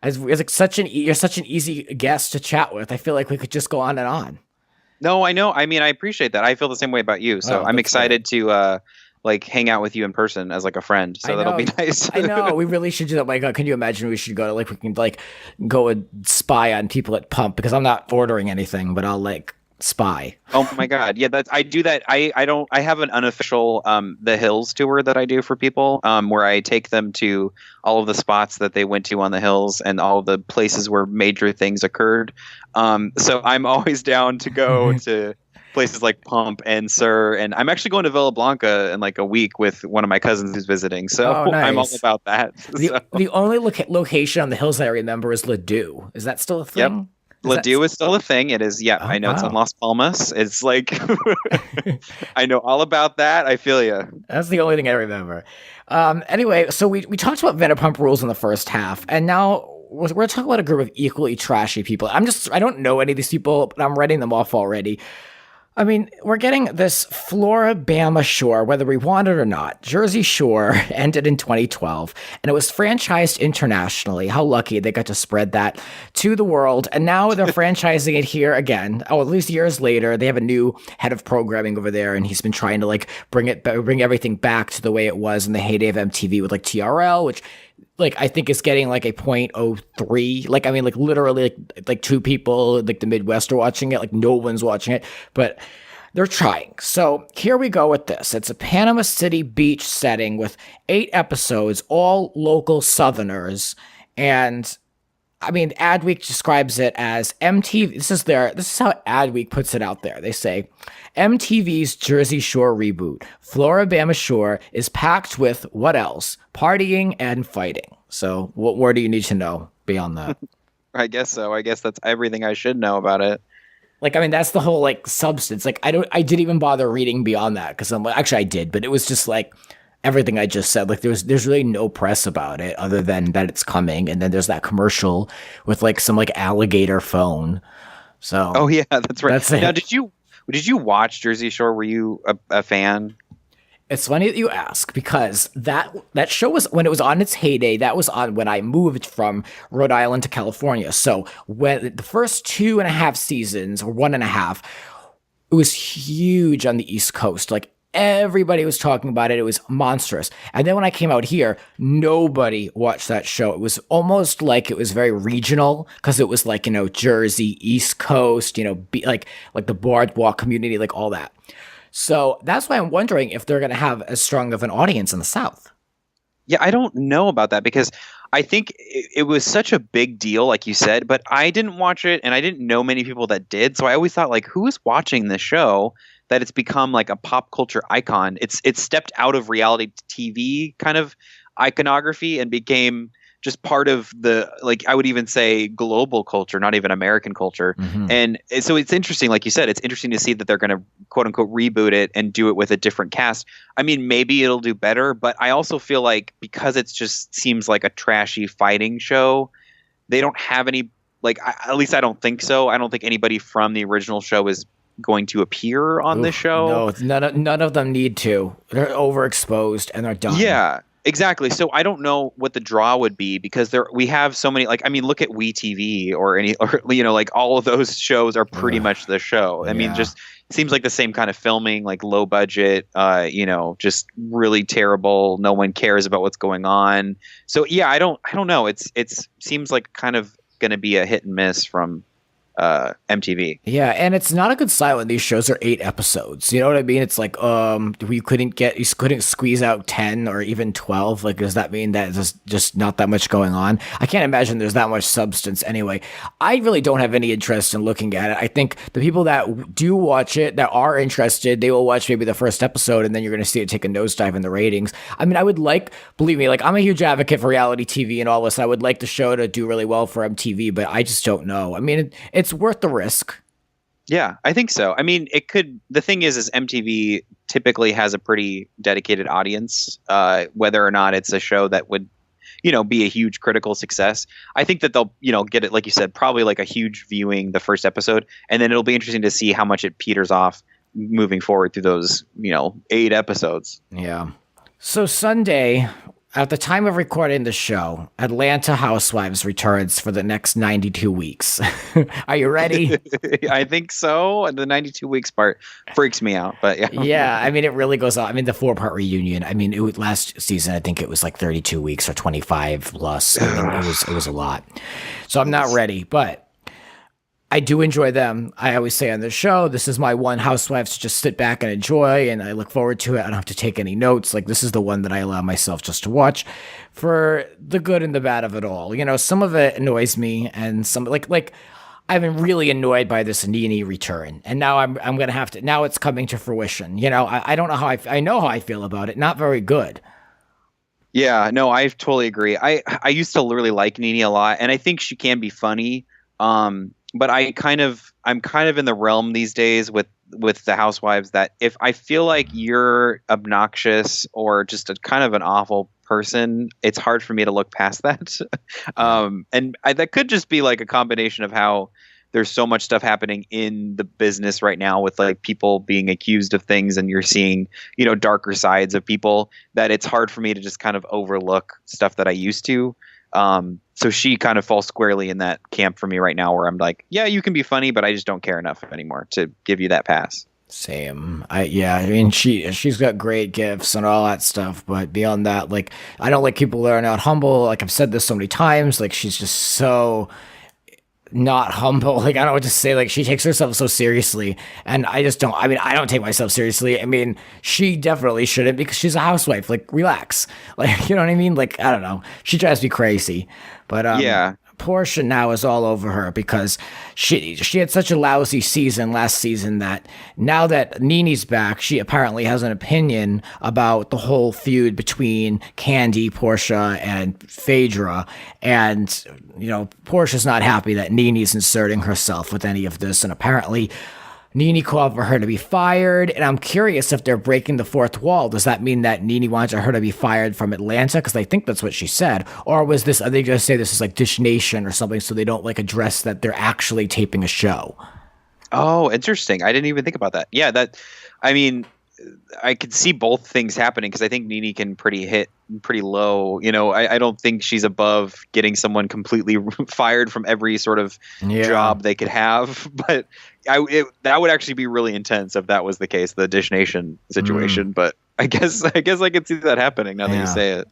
[SPEAKER 1] You're such an easy guest to chat with. I feel like we could just go on and on.
[SPEAKER 3] No, I know. I mean, I appreciate that. I feel the same way about you. So I'm excited to hang out with you in person as like a friend. So that'll be nice.
[SPEAKER 1] I know. We really should do that. Like, can you imagine we should go to we can go and spy on people at Pump, because I'm not ordering anything, but I'll spy.
[SPEAKER 3] Oh my God. Yeah, I do that. I have an unofficial The Hills tour that I do for people, where I take them to all of the spots that they went to on the hills and all of the places where major things occurred. So I'm always down to go to places like Pump and Sur, and I'm actually going to Villa Blanca in like a week with one of my cousins who's visiting. So
[SPEAKER 1] nice.
[SPEAKER 3] I'm all about that.
[SPEAKER 1] The only location on the hills I remember is Ladue. Is that still a thing?
[SPEAKER 3] Yep. Ladue is still a thing. It is. Yeah, I know. Wow. It's in Las Palmas. It's like, I know all about that. I feel you.
[SPEAKER 1] That's the only thing I remember. Anyway, so we talked about Vanderpump Rules in the first half, and now we're talking about a group of equally trashy people. I don't know any of these people, but I'm writing them off already. I mean, we're getting this FloriBama Shore, whether we want it or not. Jersey Shore ended in 2012, and it was franchised internationally. How lucky they got to spread that to the world. And now they're franchising it here again. Oh, at least years later, they have a new head of programming over there, and he's been trying to like bring everything back to the way it was in the heyday of MTV with like TRL, which like I think is getting like a 0.03. Like I mean, like literally like two people like the Midwest are watching it. Like no one's watching it, but they're trying. So here we go with this. It's a Panama City beach setting with 8 episodes, all local Southerners, and I mean, Adweek describes it as MTV. This is how Adweek puts it out there. They say MTV's Jersey Shore reboot, FloriBama Shore, is packed with what else? Partying and fighting. So what more do you need to know beyond that?
[SPEAKER 3] I guess so. I guess that's everything I should know about it.
[SPEAKER 1] Like, I mean, that's the whole like substance. Like, I didn't even bother reading beyond that because actually I did, but it was just like everything I just said. Like there's really no press about it other than that it's coming, and then there's that commercial with like some like alligator phone. So
[SPEAKER 3] oh yeah, that's right.
[SPEAKER 1] That's it.
[SPEAKER 3] Now, did you watch Jersey Shore? Were you a fan?
[SPEAKER 1] It's funny that you ask because that show was when it was on its heyday. That was on when I moved from Rhode Island to California. So when the first 2.5 seasons or 1.5, it was huge on the East Coast. Like everybody was talking about it. It was monstrous. And then when I came out here, nobody watched that show. It was almost like it was very regional because it was like, you know, Jersey, East Coast, you know, like the boardwalk community, like all that. So that's why I'm wondering if they're going to have as strong of an audience in the South.
[SPEAKER 3] Yeah, I don't know about that because I think it was such a big deal, like you said, but I didn't watch it and I didn't know many people that did. So I always thought, like, who is watching this show that it's become like a pop culture icon? It's stepped out of reality TV kind of iconography and became just part of the, like, I would even say global culture, not even American culture. Mm-hmm. And so it's interesting, like you said, it's interesting to see that they're going to quote unquote reboot it and do it with a different cast. I mean, maybe it'll do better, but I also feel like because it's just seems like a trashy fighting show, they don't have any, like, at least I don't think so. I don't think anybody from the original show is going to appear on this show.
[SPEAKER 1] No, none of them need to. They're overexposed and they're done.
[SPEAKER 3] Yeah. Exactly. So I don't know what the draw would be because we have so many, like, I mean, look at WeTV or you know, like all of those shows are pretty much the show. I mean, just it seems like the same kind of filming, like low budget, you know, just really terrible. No one cares about what's going on. So yeah, I don't know. It's seems like kind of going to be a hit and miss from MTV.
[SPEAKER 1] Yeah, and it's not a good sign when these shows are 8 episodes. You know what I mean? It's like you couldn't squeeze out 10 or even 12. Like, does that mean that there's just not that much going on? I can't imagine there's that much substance anyway. I really don't have any interest in looking at it. I think the people that do watch it, that are interested, they will watch maybe the first episode and then you're going to see it take a nosedive in the ratings. I mean, believe me, like, I'm a huge advocate for reality TV and all this. I would like the show to do really well for MTV, but I just don't know. I mean, it's worth the risk.
[SPEAKER 3] Yeah, I think so. I mean, it could. The thing is MTV typically has a pretty dedicated audience, whether or not it's a show that would, you know, be a huge critical success. I think that they'll, you know, get it, like you said, probably like a huge viewing the first episode, and then it'll be interesting to see how much it peters off moving forward through those, you know, 8 episodes.
[SPEAKER 1] Yeah. So Sunday, at the time of recording the show, Atlanta Housewives returns for the next 92 weeks. Are you ready?
[SPEAKER 3] I think so. The 92 weeks part freaks me out, but yeah.
[SPEAKER 1] Yeah, I mean, it really goes on. I mean, the 4-part reunion. I mean, last season, I think it was like 32 weeks or 25 plus. I mean, it was a lot. So I'm not ready, but I do enjoy them. I always say on the show, this is my one Housewives to just sit back and enjoy, and I look forward to it. I don't have to take any notes. Like, this is the one that I allow myself just to watch for the good and the bad of it all. You know, some of it annoys me, and some like I've been really annoyed by this Nene return, and now I'm gonna have to. Now it's coming to fruition. You know, I don't know how I know how I feel about it. Not very good.
[SPEAKER 3] Yeah, no, I totally agree. I used to really like Nene a lot, and I think she can be funny. But I'm kind of in the realm these days with the Housewives that if I feel like you're obnoxious or just a kind of an awful person, it's hard for me to look past that. That could just be like a combination of how there's so much stuff happening in the business right now with like people being accused of things, and you're seeing, you know, darker sides of people, that it's hard for me to just kind of overlook stuff that I used to. So she kind of falls squarely in that camp for me right now, where I'm like, yeah, you can be funny, but I just don't care enough anymore to give you that pass.
[SPEAKER 1] Same. I mean, she's got great gifts and all that stuff, but beyond that, like, I don't like people that are not humble. Like, I've said this so many times, like, she's just so not humble. Like, I don't know what to say. Like, she takes herself so seriously, and I just don't. I mean, I don't take myself seriously. I mean, she definitely shouldn't, because she's a housewife. Like, relax. Like, you know what I mean? Like, I don't know. She drives me crazy. But yeah. Portia now is all over her because she had such a lousy season last season that now that Nene's back, she apparently has an opinion about the whole feud between Candy, Portia, and Phaedra. And, you know, Portia's not happy that Nene's inserting herself with any of this. And apparently Nene called for her to be fired, and I'm curious if they're breaking the fourth wall. Does that mean that Nene wanted her to be fired from Atlanta? Because I think that's what she said. Or was this, are they going to say this is like Dish Nation or something, so they don't like address that they're actually taping a show?
[SPEAKER 3] Oh, interesting. I didn't even think about that. Yeah, I mean, I could see both things happening, because I think Nene can hit pretty low. You know, I don't think she's above getting someone completely fired from every sort of job they could have. But that would actually be really intense if that was the case, the Dish Nation situation. But I guess I could see that happening now that you say it.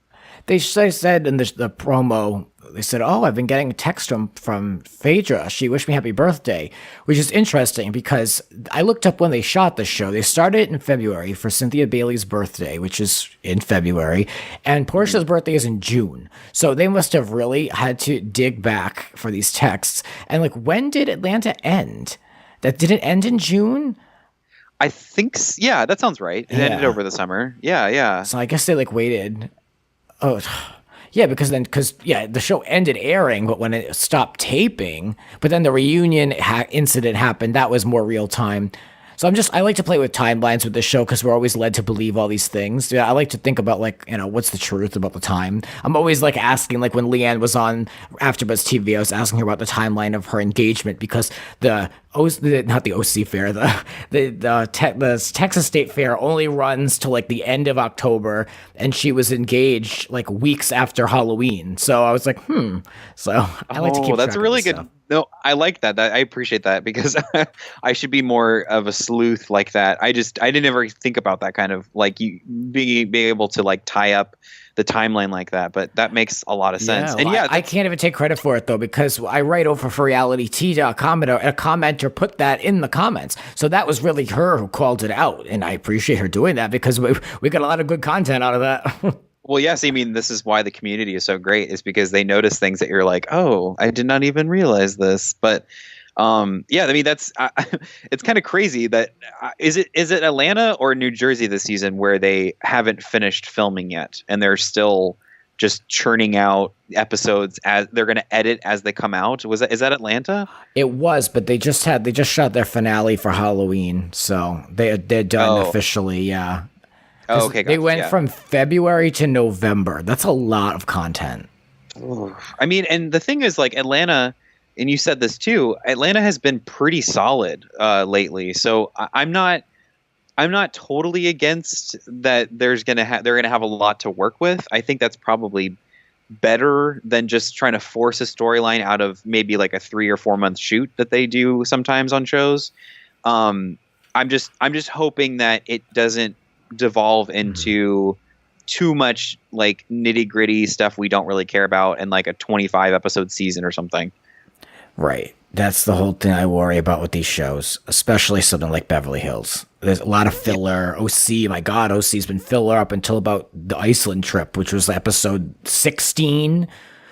[SPEAKER 1] They said in the promo, they said, "Oh, I've been getting a text from Phaedra. She wished me happy birthday," which is interesting because I looked up when they shot the show. They started in February for Cynthia Bailey's birthday, which is in February, and Portia's birthday is in June. So they must have really had to dig back for these texts. And like, when did Atlanta end? That didn't end in June?
[SPEAKER 3] I think, yeah, that sounds right. It ended over the summer. Yeah.
[SPEAKER 1] So I guess they like waited. Oh, yeah, because the show ended airing, but when it stopped taping, but then the reunion incident happened, that was more real time. So I like to play with timelines with the show because we're always led to believe all these things. Yeah, I like to think about, like, you know, what's the truth about the time. I'm always like asking, like when Leanne was on AfterBuzz TV, I was asking her about the timeline of her engagement because not the OC Fair, the Texas State Fair only runs to like the end of October, and she was engaged like weeks after Halloween. So I was like, So I like to keep.
[SPEAKER 3] That's
[SPEAKER 1] track
[SPEAKER 3] really
[SPEAKER 1] of
[SPEAKER 3] good.
[SPEAKER 1] stuff.
[SPEAKER 3] No, I like that. I appreciate that, because I should be more of a sleuth like that. I didn't ever think about that kind of like you being able to like tie up the timeline like that, but that makes a lot of sense.
[SPEAKER 1] Yeah, well, I can't even take credit for it though, because I write over for realityt.com, and a commenter put that in the comments. So that was really her who called it out, and I appreciate her doing that because we got a lot of good content out of that.
[SPEAKER 3] Well, yes, I mean, this is why the community is so great, is because they notice things that you're like, oh, I did not even realize this. But yeah, I mean, that's it's kind of crazy that is it Atlanta or New Jersey this season where they haven't finished filming yet, and they're still just churning out episodes as they're going to edit as they come out. Is that Atlanta? It
[SPEAKER 1] was, but they just shot their finale for Halloween, so they're done officially. Yeah.
[SPEAKER 3] Oh, okay.
[SPEAKER 1] They went from February to November. That's a lot of content.
[SPEAKER 3] I mean, and the thing is, like, Atlanta, and you said this too, Atlanta has been pretty solid lately. So I'm not totally against that. They're gonna have a lot to work with. I think that's probably better than just trying to force a storyline out of maybe like a 3 or 4 month shoot that they do sometimes on shows. I'm just hoping that it doesn't devolve into too much like nitty gritty stuff we don't really care about in like a 25 episode season or something.
[SPEAKER 1] Right. That's the whole thing I worry about with these shows, especially something like Beverly Hills. There's a lot of filler. OC, my God, OC's been filler up until about the Iceland trip, which was episode 16.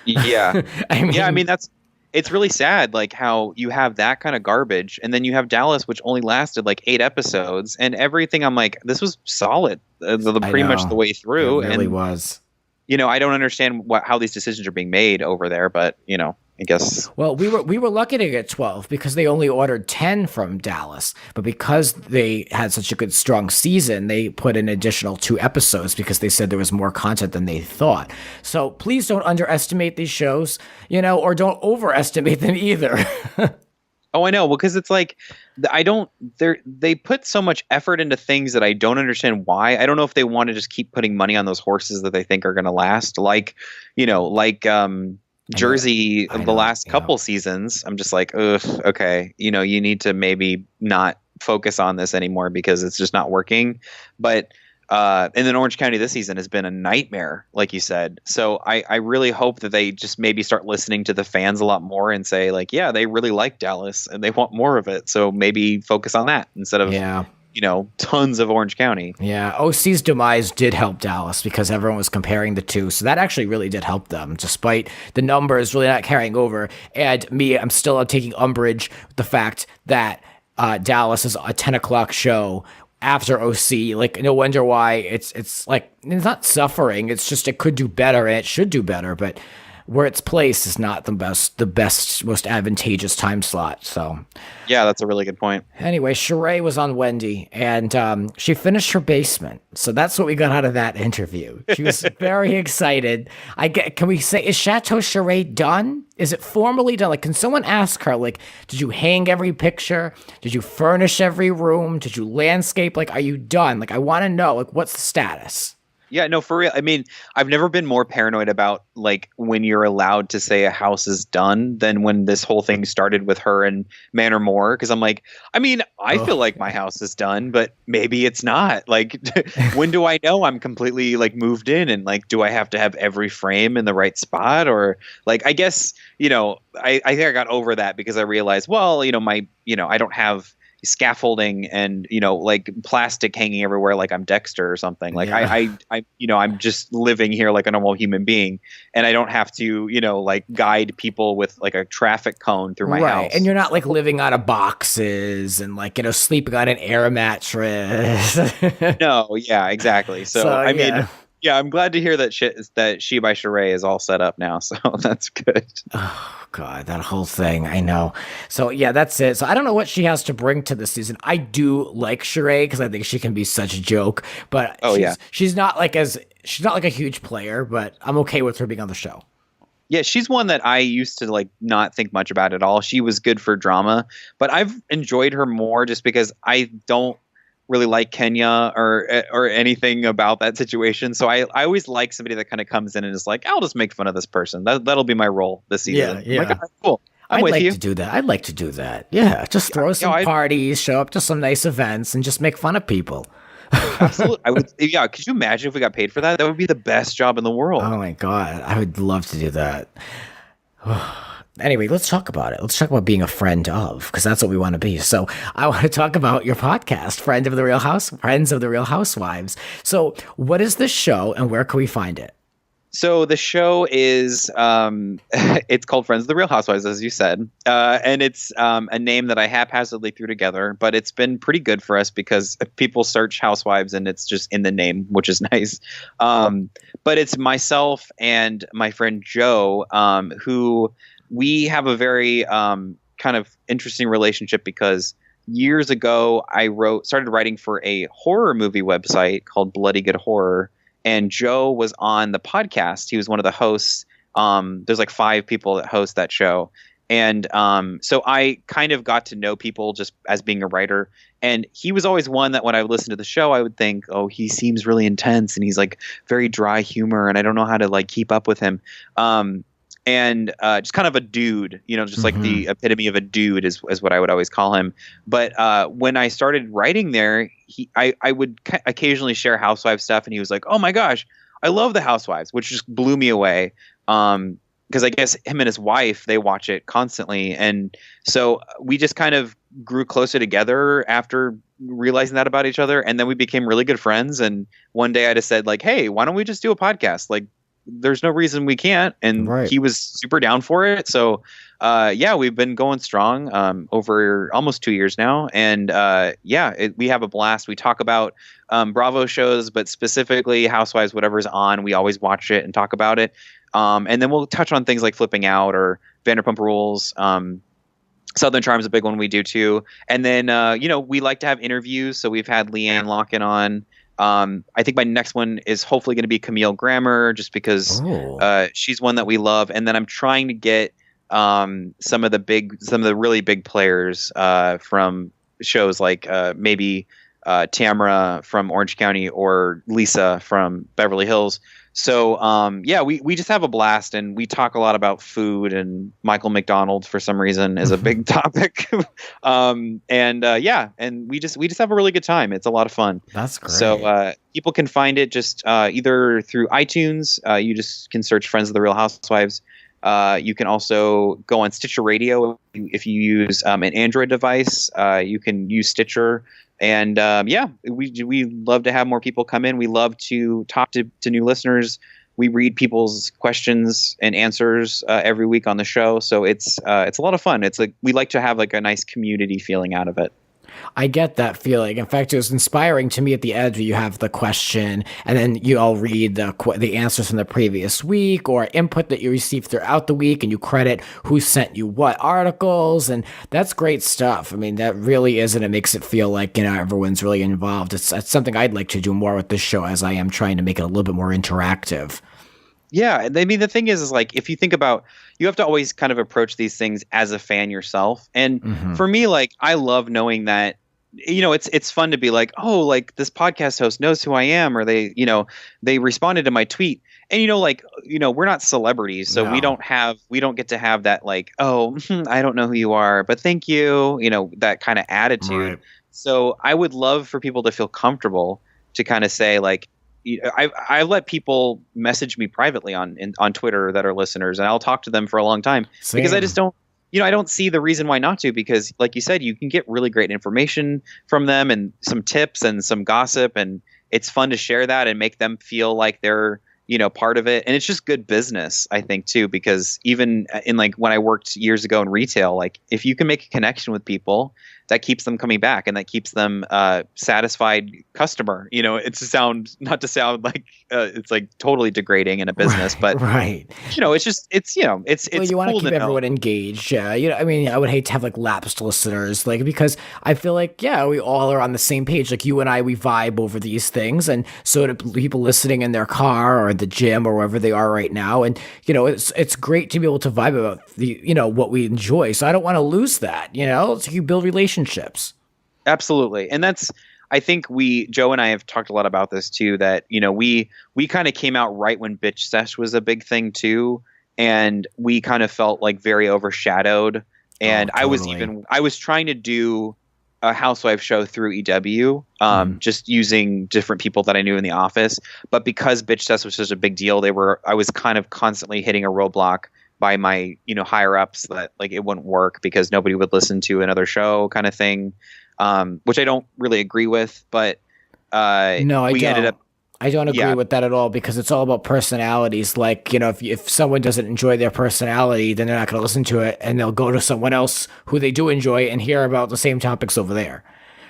[SPEAKER 3] Yeah. I mean, it's really sad, like how you have that kind of garbage, and then you have Dallas, which only lasted like 8 episodes, and everything. I'm like, this was solid, pretty much the way through.
[SPEAKER 1] It really was.
[SPEAKER 3] I don't understand how these decisions are being made over there, but I guess.
[SPEAKER 1] Well, we were lucky to get 12 because they only ordered 10 from Dallas. But because they had such a good, strong season, they put an additional 2 episodes because they said there was more content than they thought. So please don't underestimate these shows, or don't overestimate them either.
[SPEAKER 3] Oh, I know. Well, because it's like they put so much effort into things that I don't understand why. I don't know if they want to just keep putting money on those horses that they think are going to last. Jersey the last couple seasons. I'm just like, ugh, okay. You need to maybe not focus on this anymore because it's just not working. But and then Orange County this season has been a nightmare, like you said. So I really hope that they just maybe start listening to the fans a lot more and say like, yeah, they really like Dallas and they want more of it. So maybe focus on that instead of tons of Orange County.
[SPEAKER 1] Yeah, OC's demise did help Dallas because everyone was comparing the two. So that actually really did help them, despite the numbers really not carrying over. And I'm still taking umbrage with the fact that Dallas is a 10 o'clock show after OC. Like, no wonder why it's like, it's not suffering. It's just it could do better and it should do better. But where it's placed is not the best, most advantageous time slot. So,
[SPEAKER 3] yeah, that's a really good point.
[SPEAKER 1] Anyway, Sheree was on Wendy, and she finished her basement. So that's what we got out of that interview. She was very excited. Can we say, is Chateau Sheree done? Is it formally done? Like, can someone ask her, like, did you hang every picture? Did you furnish every room? Did you landscape? Like, are you done? Like, I want to know, like, what's the status?
[SPEAKER 3] Yeah, no, for real. I mean, I've never been more paranoid about like when you're allowed to say a house is done than when this whole thing started with her and Manor Moore. Because I'm like, I mean, I feel like my house is done, but maybe it's not. Like, when do I know I'm completely like moved in? And like, do I have to have every frame in the right spot? Or like, I guess, I think I got over that because I realized, well, I don't have scaffolding and like plastic hanging everywhere like I'm Dexter or something. Like I'm just living here like a normal human being, and I don't have to like guide people with like a traffic cone through my house.
[SPEAKER 1] And you're not like living out of boxes and like sleeping on an air mattress.
[SPEAKER 3] No, yeah, exactly. So I mean, yeah, I'm glad to hear that She by Sheree is all set up now. So that's good.
[SPEAKER 1] Oh God, that whole thing. I know. So yeah, that's it. So I don't know what she has to bring to this season. I do like Sheree because I think she can be such a joke, but she's not like a huge player, but I'm okay with her being on the show.
[SPEAKER 3] Yeah, she's one that I used to like not think much about at all. She was good for drama, but I've enjoyed her more just because I don't really like Kenya or anything about that situation. So I always like somebody that kind of comes in and is like, I'll just make fun of this person. That'll be my role this season.
[SPEAKER 1] Yeah.
[SPEAKER 3] Like, cool. I'd
[SPEAKER 1] like to do that. I'd like to do that. Yeah. Just throw some parties, show up to some nice events and just make fun of people.
[SPEAKER 3] Absolutely. I would. Yeah. Could you imagine if we got paid for that? That would be the best job in the world.
[SPEAKER 1] Oh my God. I would love to do that. Anyway, let's talk about it. Let's talk about being a friend of, because that's what we want to be. So I want to talk about your podcast, Friends of the Real Housewives. So what is this show and where can we find it?
[SPEAKER 3] So the show is, it's called Friends of the Real Housewives, as you said. And it's a name that I haphazardly threw together, but it's been pretty good for us because people search housewives and it's just in the name, which is nice. But it's myself and my friend Joe, who we have a very kind of interesting relationship because years ago I started writing for a horror movie website called Bloody Good Horror, and Joe was on the podcast. He was one of the hosts. There's like 5 people that host that show. And so I kind of got to know people just as being a writer. And he was always one that when I would listen to the show, I would think, oh, he seems really intense and he's like very dry humor and I don't know how to like keep up with him. And just kind of a dude, just like the epitome of a dude is what I would always call him. But when I started writing there, I would occasionally share Housewives stuff. And he was like, oh, my gosh, I love the Housewives, which just blew me away. because I guess him and his wife, they watch it constantly. And so we just kind of grew closer together after realizing that about each other. And then we became really good friends. And one day I just said like, hey, why don't we just do a podcast? Like, there's no reason we can't. And he was super down for it. So we've been going strong over almost 2 years now. And we have a blast. We talk about Bravo shows, but specifically Housewives, whatever's on, we always watch it and talk about it. And then we'll touch on things like Flipping Out or Vanderpump Rules. Southern Charm's a big one we do too. And then, we like to have interviews. So we've had Leanne Locken on. I think my next one is hopefully going to be Camille Grammer, just because she's one that we love. And then I'm trying to get some of the really big players from shows like maybe Tamara from Orange County or Lisa from Beverly Hills. So we just have a blast, and we talk a lot about food, and Michael McDonald for some reason is a big topic. And we just have a really good time. It's a lot of fun.
[SPEAKER 1] That's great.
[SPEAKER 3] So people can find it just either through iTunes. You just can search Friends of the Real Housewives. You can also go on Stitcher Radio. If you use an Android device, you can use Stitcher. And we love to have more people come in. We love to talk to new listeners. We read people's questions and answers every week on the show. So it's a lot of fun. It's like we like to have like a nice community feeling out of it.
[SPEAKER 1] I get that feeling. In fact, it was inspiring to me at the end where you have the question and then you all read the answers from the previous week or input that you received throughout the week, and you credit who sent you what articles, and that's great stuff. I mean, that really is, and it makes it feel like, everyone's really involved. It's something I'd like to do more with this show, as I am trying to make it a little bit more interactive.
[SPEAKER 3] Yeah, I mean, the thing is like, if you think about, you have to always kind of approach these things as a fan yourself. And for me, like, I love knowing that, it's fun to be like, oh, like this podcast host knows who I am, or they responded to my tweet. And, we're not celebrities, so we don't get to have that like, oh, I don't know who you are, but thank you, that kind of attitude. Right. So I would love for people to feel comfortable to kind of say like, I let people message me privately on Twitter that are listeners, and I'll talk to them for a long time. Same. Because I just don't, I don't see the reason why not to, because like you said, you can get really great information from them and some tips and some gossip, and it's fun to share that and make them feel like they're, part of it. And it's just good business, I think, too, because even in like when I worked years ago in retail, like if you can make a connection with people, that keeps them coming back, and that keeps them satisfied customer. It's not to sound like it's like totally degrading in a business, but
[SPEAKER 1] right.
[SPEAKER 3] It's just it's
[SPEAKER 1] you want
[SPEAKER 3] cool
[SPEAKER 1] to keep everyone engaged. I mean, I would hate to have like lapsed listeners, like, because I feel like we all are on the same page. Like you and I, we vibe over these things, and so do people listening in their car or the gym or wherever they are right now. And it's great to be able to vibe about the what we enjoy. So I don't want to lose that. So you build relationships.
[SPEAKER 3] Absolutely. And I think Joe and I have talked a lot about this too, that, we kind of came out right when Bitch Sesh was a big thing too. And we kind of felt like very overshadowed. And
[SPEAKER 1] totally.
[SPEAKER 3] I was trying to do a housewife show through EW, just using different people that I knew in the office. But because Bitch Sesh was such a big deal, I was kind of constantly hitting a roadblock by my, higher ups that like it wouldn't work because nobody would listen to another show kind of thing, which I don't really agree with. But I don't agree with that at all, because it's all about personalities. Like, if someone doesn't enjoy their personality, then they're not going to listen to it, and they'll go to someone else who they do enjoy and hear about the same topics over there.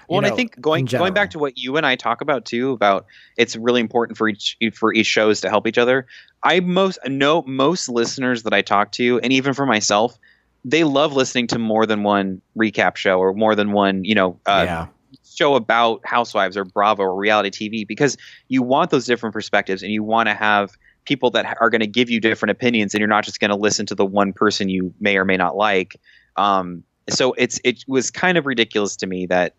[SPEAKER 3] Well, and I think going back to what you and I talk about too, about it's really important for each shows to help each other. I know most listeners that I talk to, and even for myself, they love listening to more than one recap show or more than one, show about Housewives or Bravo or reality TV, because you want those different perspectives, and you want to have people that are going to give you different opinions, and you're not just going to listen to the one person you may or may not like. So it was kind of ridiculous to me that,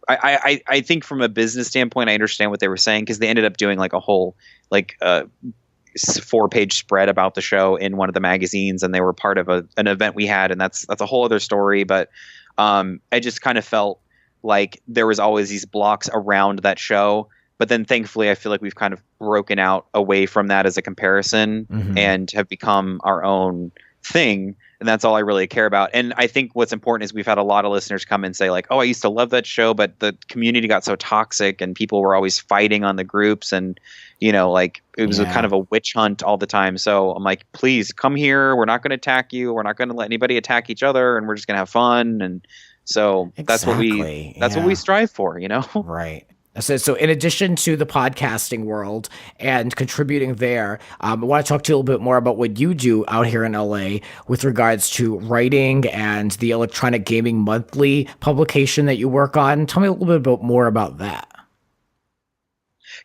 [SPEAKER 3] I think from a business standpoint, I understand what they were saying, because they ended up doing like a whole 4-page spread about the show in one of the magazines, and they were part of an event we had, and that's a whole other story. But I just kind of felt like there was always these blocks around that show But then thankfully, I feel like we've kind of broken out away from that as a comparison and have become our own thing. And that's all I really care about. And I think what's important is we've had a lot of listeners come and say like, oh, I used to love that show, but the community got so toxic and people were always fighting on the groups. And, like it was a kind of a witch hunt all the time. So I'm like, please come here. We're not going to attack you. We're not going to let anybody attack each other. And we're just going to have fun. And so that's what we strive for,
[SPEAKER 1] Right. So in addition to the podcasting world and contributing there, I want to talk to you a little bit more about what you do out here in LA with regards to writing and the Electronic Gaming Monthly publication that you work on. Tell me a little bit more about that.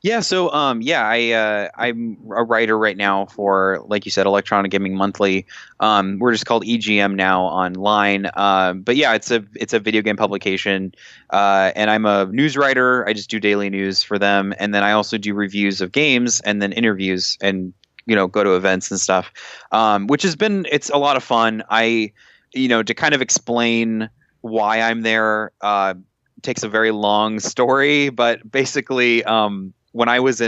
[SPEAKER 3] Yeah, so I'm a writer right now for, like you said, Electronic Gaming Monthly. We're just called EGM now online. But yeah, it's a video game publication, and I'm a news writer. I just do daily news for them, and then I also do reviews of games and then interviews and go to events and stuff, which it's a lot of fun. To kind of explain why I'm there takes a very long story, but basically. When I was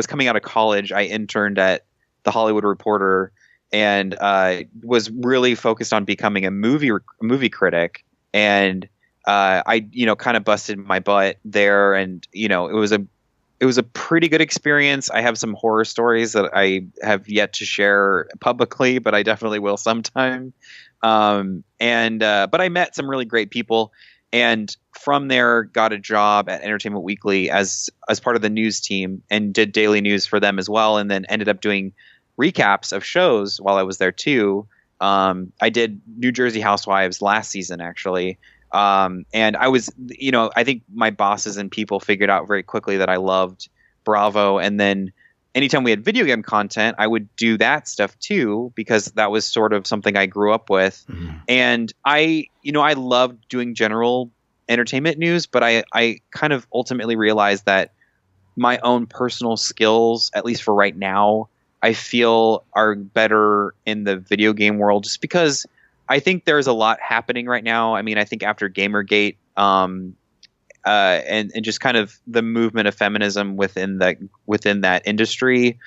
[SPEAKER 3] coming out of college, I interned at The Hollywood Reporter and was really focused on becoming a movie critic. And I kind of busted my butt there, and it was a pretty good experience. I have some horror stories that I have yet to share publicly, but I definitely will sometime. But I met some really great people. And from there, got a job at Entertainment Weekly as part of the news team and did daily news for them as well. And then ended up doing recaps of shows while I was there too. I did New Jersey Housewives last season, actually. And I was, I think my bosses and people figured out very quickly that I loved Bravo. And then anytime we had video game content, I would do that stuff too, because that was sort of something I grew up with. And I loved doing general entertainment news, but I kind of ultimately realized that my own personal skills, at least for right now, I feel are better in the video game world, just because I think there's a lot happening right now. I mean, I think after Gamergate, and just kind of the movement of feminism within that industry,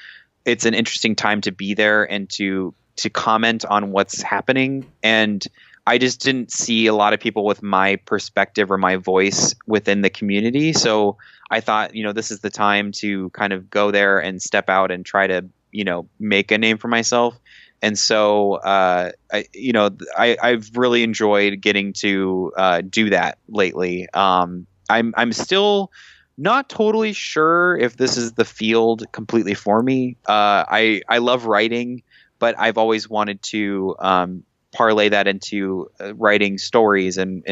[SPEAKER 3] it's an interesting time to be there and to comment on what's happening. And I just didn't see a lot of people with my perspective or my voice within the community. So I thought, this is the time to kind of go there and step out and try to, make a name for myself. And so, I've really enjoyed getting to do that lately. I'm still not totally sure if this is the field completely for me. I love writing, but I've always wanted to parlay that into writing stories and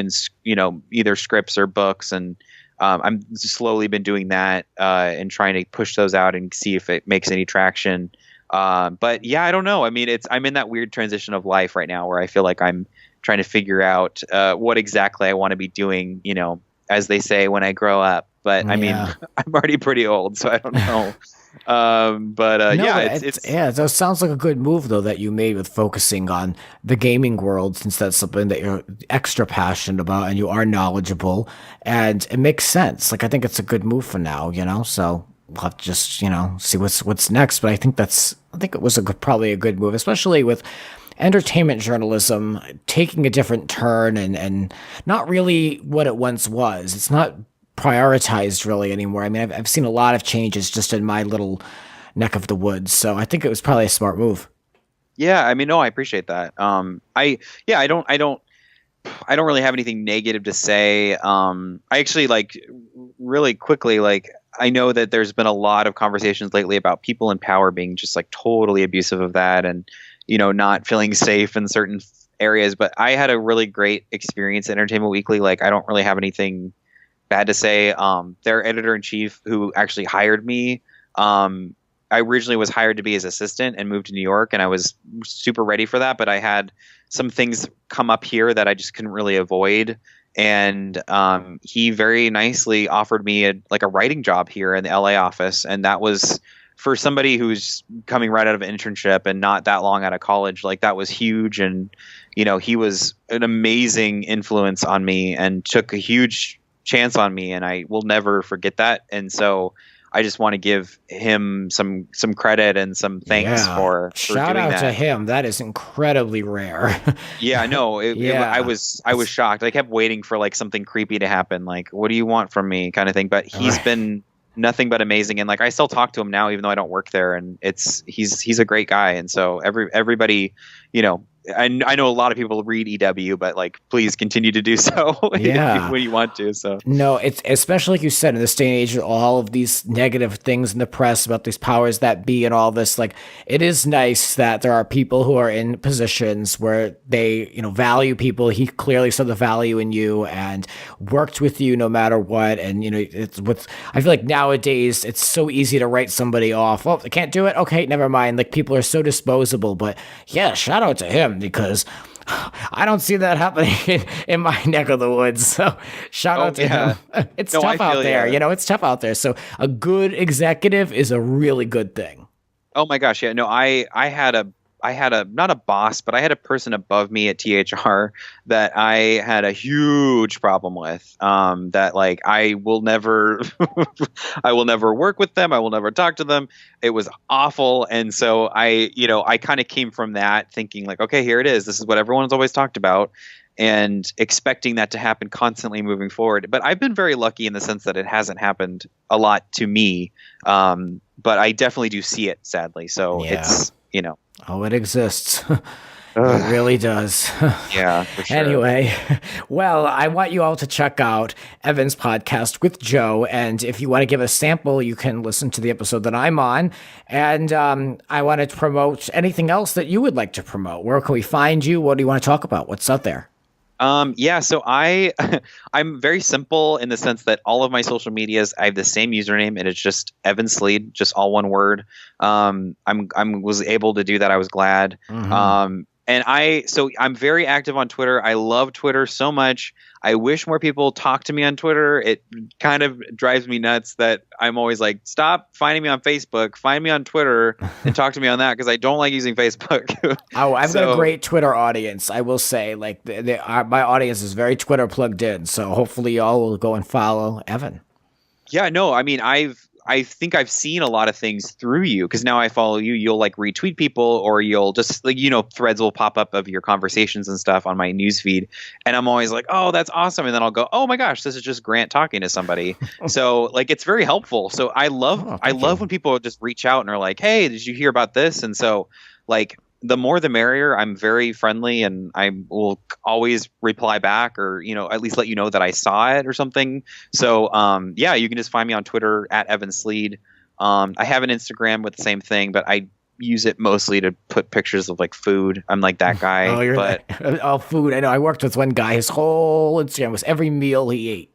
[SPEAKER 3] either scripts or books. And I'm slowly been doing that and trying to push those out and see if it makes any traction. But yeah, I don't know. I mean, I'm in that weird transition of life right now where I feel like I'm trying to figure out what exactly I want to be doing, as they say, when I grow up. But I mean, I'm already pretty old, so I don't know.
[SPEAKER 1] That sounds like a good move though that you made with focusing on the gaming world, since that's something that you're extra passionate about and you are knowledgeable, and it makes sense. Like, I think it's a good move for now, so we'll have to just, see what's next. But I think it was probably a good move, especially with entertainment journalism taking a different turn and not really what it once was. It's not prioritized really anymore. I mean, I've seen a lot of changes just in my little neck of the woods. So I think it was probably a smart move.
[SPEAKER 3] Yeah, I mean, no, I appreciate that. I don't really have anything negative to say. I actually really quickly, I know that there's been a lot of conversations lately about people in power being just totally abusive of that and, not feeling safe in certain areas. But I had a really great experience at Entertainment Weekly. I don't really have anything bad to say. Their editor-in-chief, who actually hired me, I originally was hired to be his assistant and moved to New York, and I was super ready for that. But I had some things come up here that I just couldn't really avoid. And he very nicely offered me a writing job here in the LA office. And that was, for somebody who's coming right out of an internship and not that long out of college, that was huge. And, he was an amazing influence on me and took a huge chance on me. And I will never forget that. And so I just want to give him some credit and some thanks for
[SPEAKER 1] shout
[SPEAKER 3] doing
[SPEAKER 1] out
[SPEAKER 3] that.
[SPEAKER 1] to him. That is incredibly rare.
[SPEAKER 3] Yeah, no, I was shocked. I kept waiting for like something creepy to happen, like what do you want from me, kind of thing. But he's been nothing but amazing, and like I still talk to him now, even though I don't work there. And he's a great guy, and so everybody, you know. I know a lot of people read EW, but like, please continue to do so when you want to. So
[SPEAKER 1] no, it's especially like you said, in this day and age, all of these negative things in the press about these powers that be and all this. Like, it is nice that there are people who are in positions where they, you know, value people. He clearly saw the value in you and worked with you no matter what. And you know, I feel like nowadays it's so easy to write somebody off. Oh, they can't do it. Okay, never mind. Like, people are so disposable. But yeah, shout out to him, because I don't see that happening in my neck of the woods. So shout out to him. It's tough out there. You know, it's tough out there. So a good executive is a really good thing.
[SPEAKER 3] Oh my gosh. Yeah. No, I had a not a boss, but I had a person above me at THR that I had a huge problem with. That like I will never work with them. I will never talk to them. It was awful. And so I kind of came from that thinking like, okay, here it is. This is what everyone's always talked about, and expecting that to happen constantly moving forward. But I've been very lucky in the sense that it hasn't happened a lot to me. But I definitely do see it, sadly. So it's, you know.
[SPEAKER 1] Oh, it exists. It really does.
[SPEAKER 3] Yeah, for sure.
[SPEAKER 1] Anyway, well, I want you all to check out Evan's podcast with Joe. And if you want to give a sample, you can listen to the episode that I'm on. And I want to promote anything else that you would like to promote. Where can we find you? What do you want to talk about? What's out there?
[SPEAKER 3] So I'm very simple in the sense that all of my social medias, I have the same username, and it's just Evan Slead, just all one word. Was able to do that. I was glad. Mm-hmm. And I'm very active on Twitter. I love Twitter so much. I wish more people talk to me on Twitter. It kind of drives me nuts that I'm always like, stop finding me on Facebook, find me on Twitter and talk to me on that, because I don't like using Facebook.
[SPEAKER 1] I've got a great Twitter audience. I will say, like, my audience is very Twitter plugged in. So hopefully y'all will go and follow Evan.
[SPEAKER 3] Yeah, no, I mean, I think I've seen a lot of things through you, because now I follow you. You'll like retweet people, or you'll just like, you know, threads will pop up of your conversations and stuff on my newsfeed. And I'm always like, oh, that's awesome. And then I'll go, oh my gosh, this is just Grant talking to somebody. So like, it's very helpful. So I love when people just reach out and are like, hey, did you hear about this? And so like, the more the merrier. I'm very friendly, and I will always reply back, or, you know, at least let you know that I saw it or something. So, you can just find me on Twitter at Evan Slead. I have an Instagram with the same thing, but I use it mostly to put pictures of like food. I'm like that guy.
[SPEAKER 1] Food. I know. I worked with one guy. His whole Instagram was every meal he ate.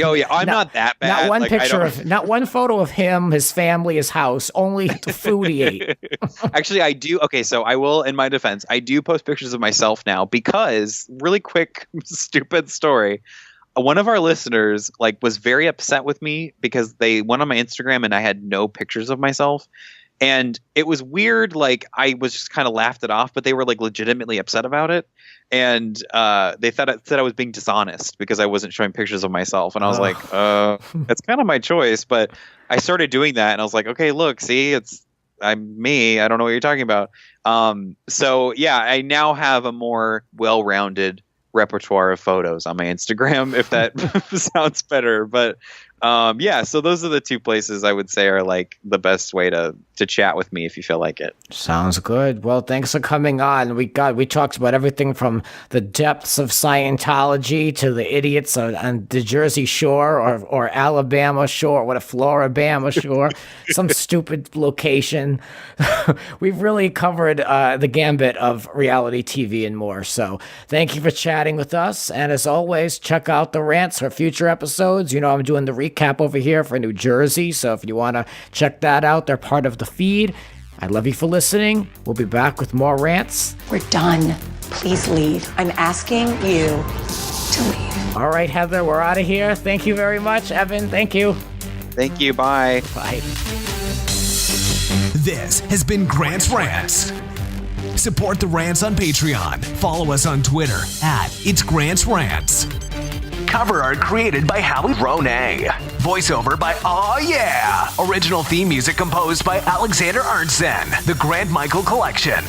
[SPEAKER 3] Oh yeah, I'm not that bad.
[SPEAKER 1] Not one picture not one photo of him, his family, his house. Only the food he ate.
[SPEAKER 3] Actually, I do. Okay, so I will, in my defense, I do post pictures of myself now, because really quick, stupid story. One of our listeners like was very upset with me because they went on my Instagram and I had no pictures of myself. And it was weird. Like, I was just kind of laughed it off, but they were like legitimately upset about it. And they said I was being dishonest because I wasn't showing pictures of myself. And I was like, that's kind of my choice. But I started doing that, and I was like, okay, look, see, I'm me. I don't know what you're talking about. So yeah, I now have a more well-rounded repertoire of photos on my Instagram, if that sounds better. But so those are the two places I would say are like the best way to chat with me if you feel like it.
[SPEAKER 1] Sounds good. Well, thanks for coming on. We talked about everything from the depths of Scientology to the idiots on the Jersey Shore or Alabama Shore, what a FloriBama Shore, some stupid location. We've really covered the gambit of reality TV and more. So thank you for chatting with us. And as always, check out the Rants for future episodes. You know, I'm doing the recap over here for New Jersey. So if you want to check that out, they're part of the feed. I love you for listening. We'll be back with more Rants.
[SPEAKER 5] We're done. Please leave. I'm asking you to leave.
[SPEAKER 1] All right, Heather, we're out of here. Thank you very much. Evan, thank you.
[SPEAKER 3] Thank you. Bye.
[SPEAKER 1] Bye.
[SPEAKER 2] This has been Grant's Rants. Support the Rants on Patreon. Follow us on Twitter at It's Grant's Rants. Cover art created by Howie Ronay. Voiceover by Aw Yeah. Original theme music composed by Alexander Arntzen. The Grant Michael Collection.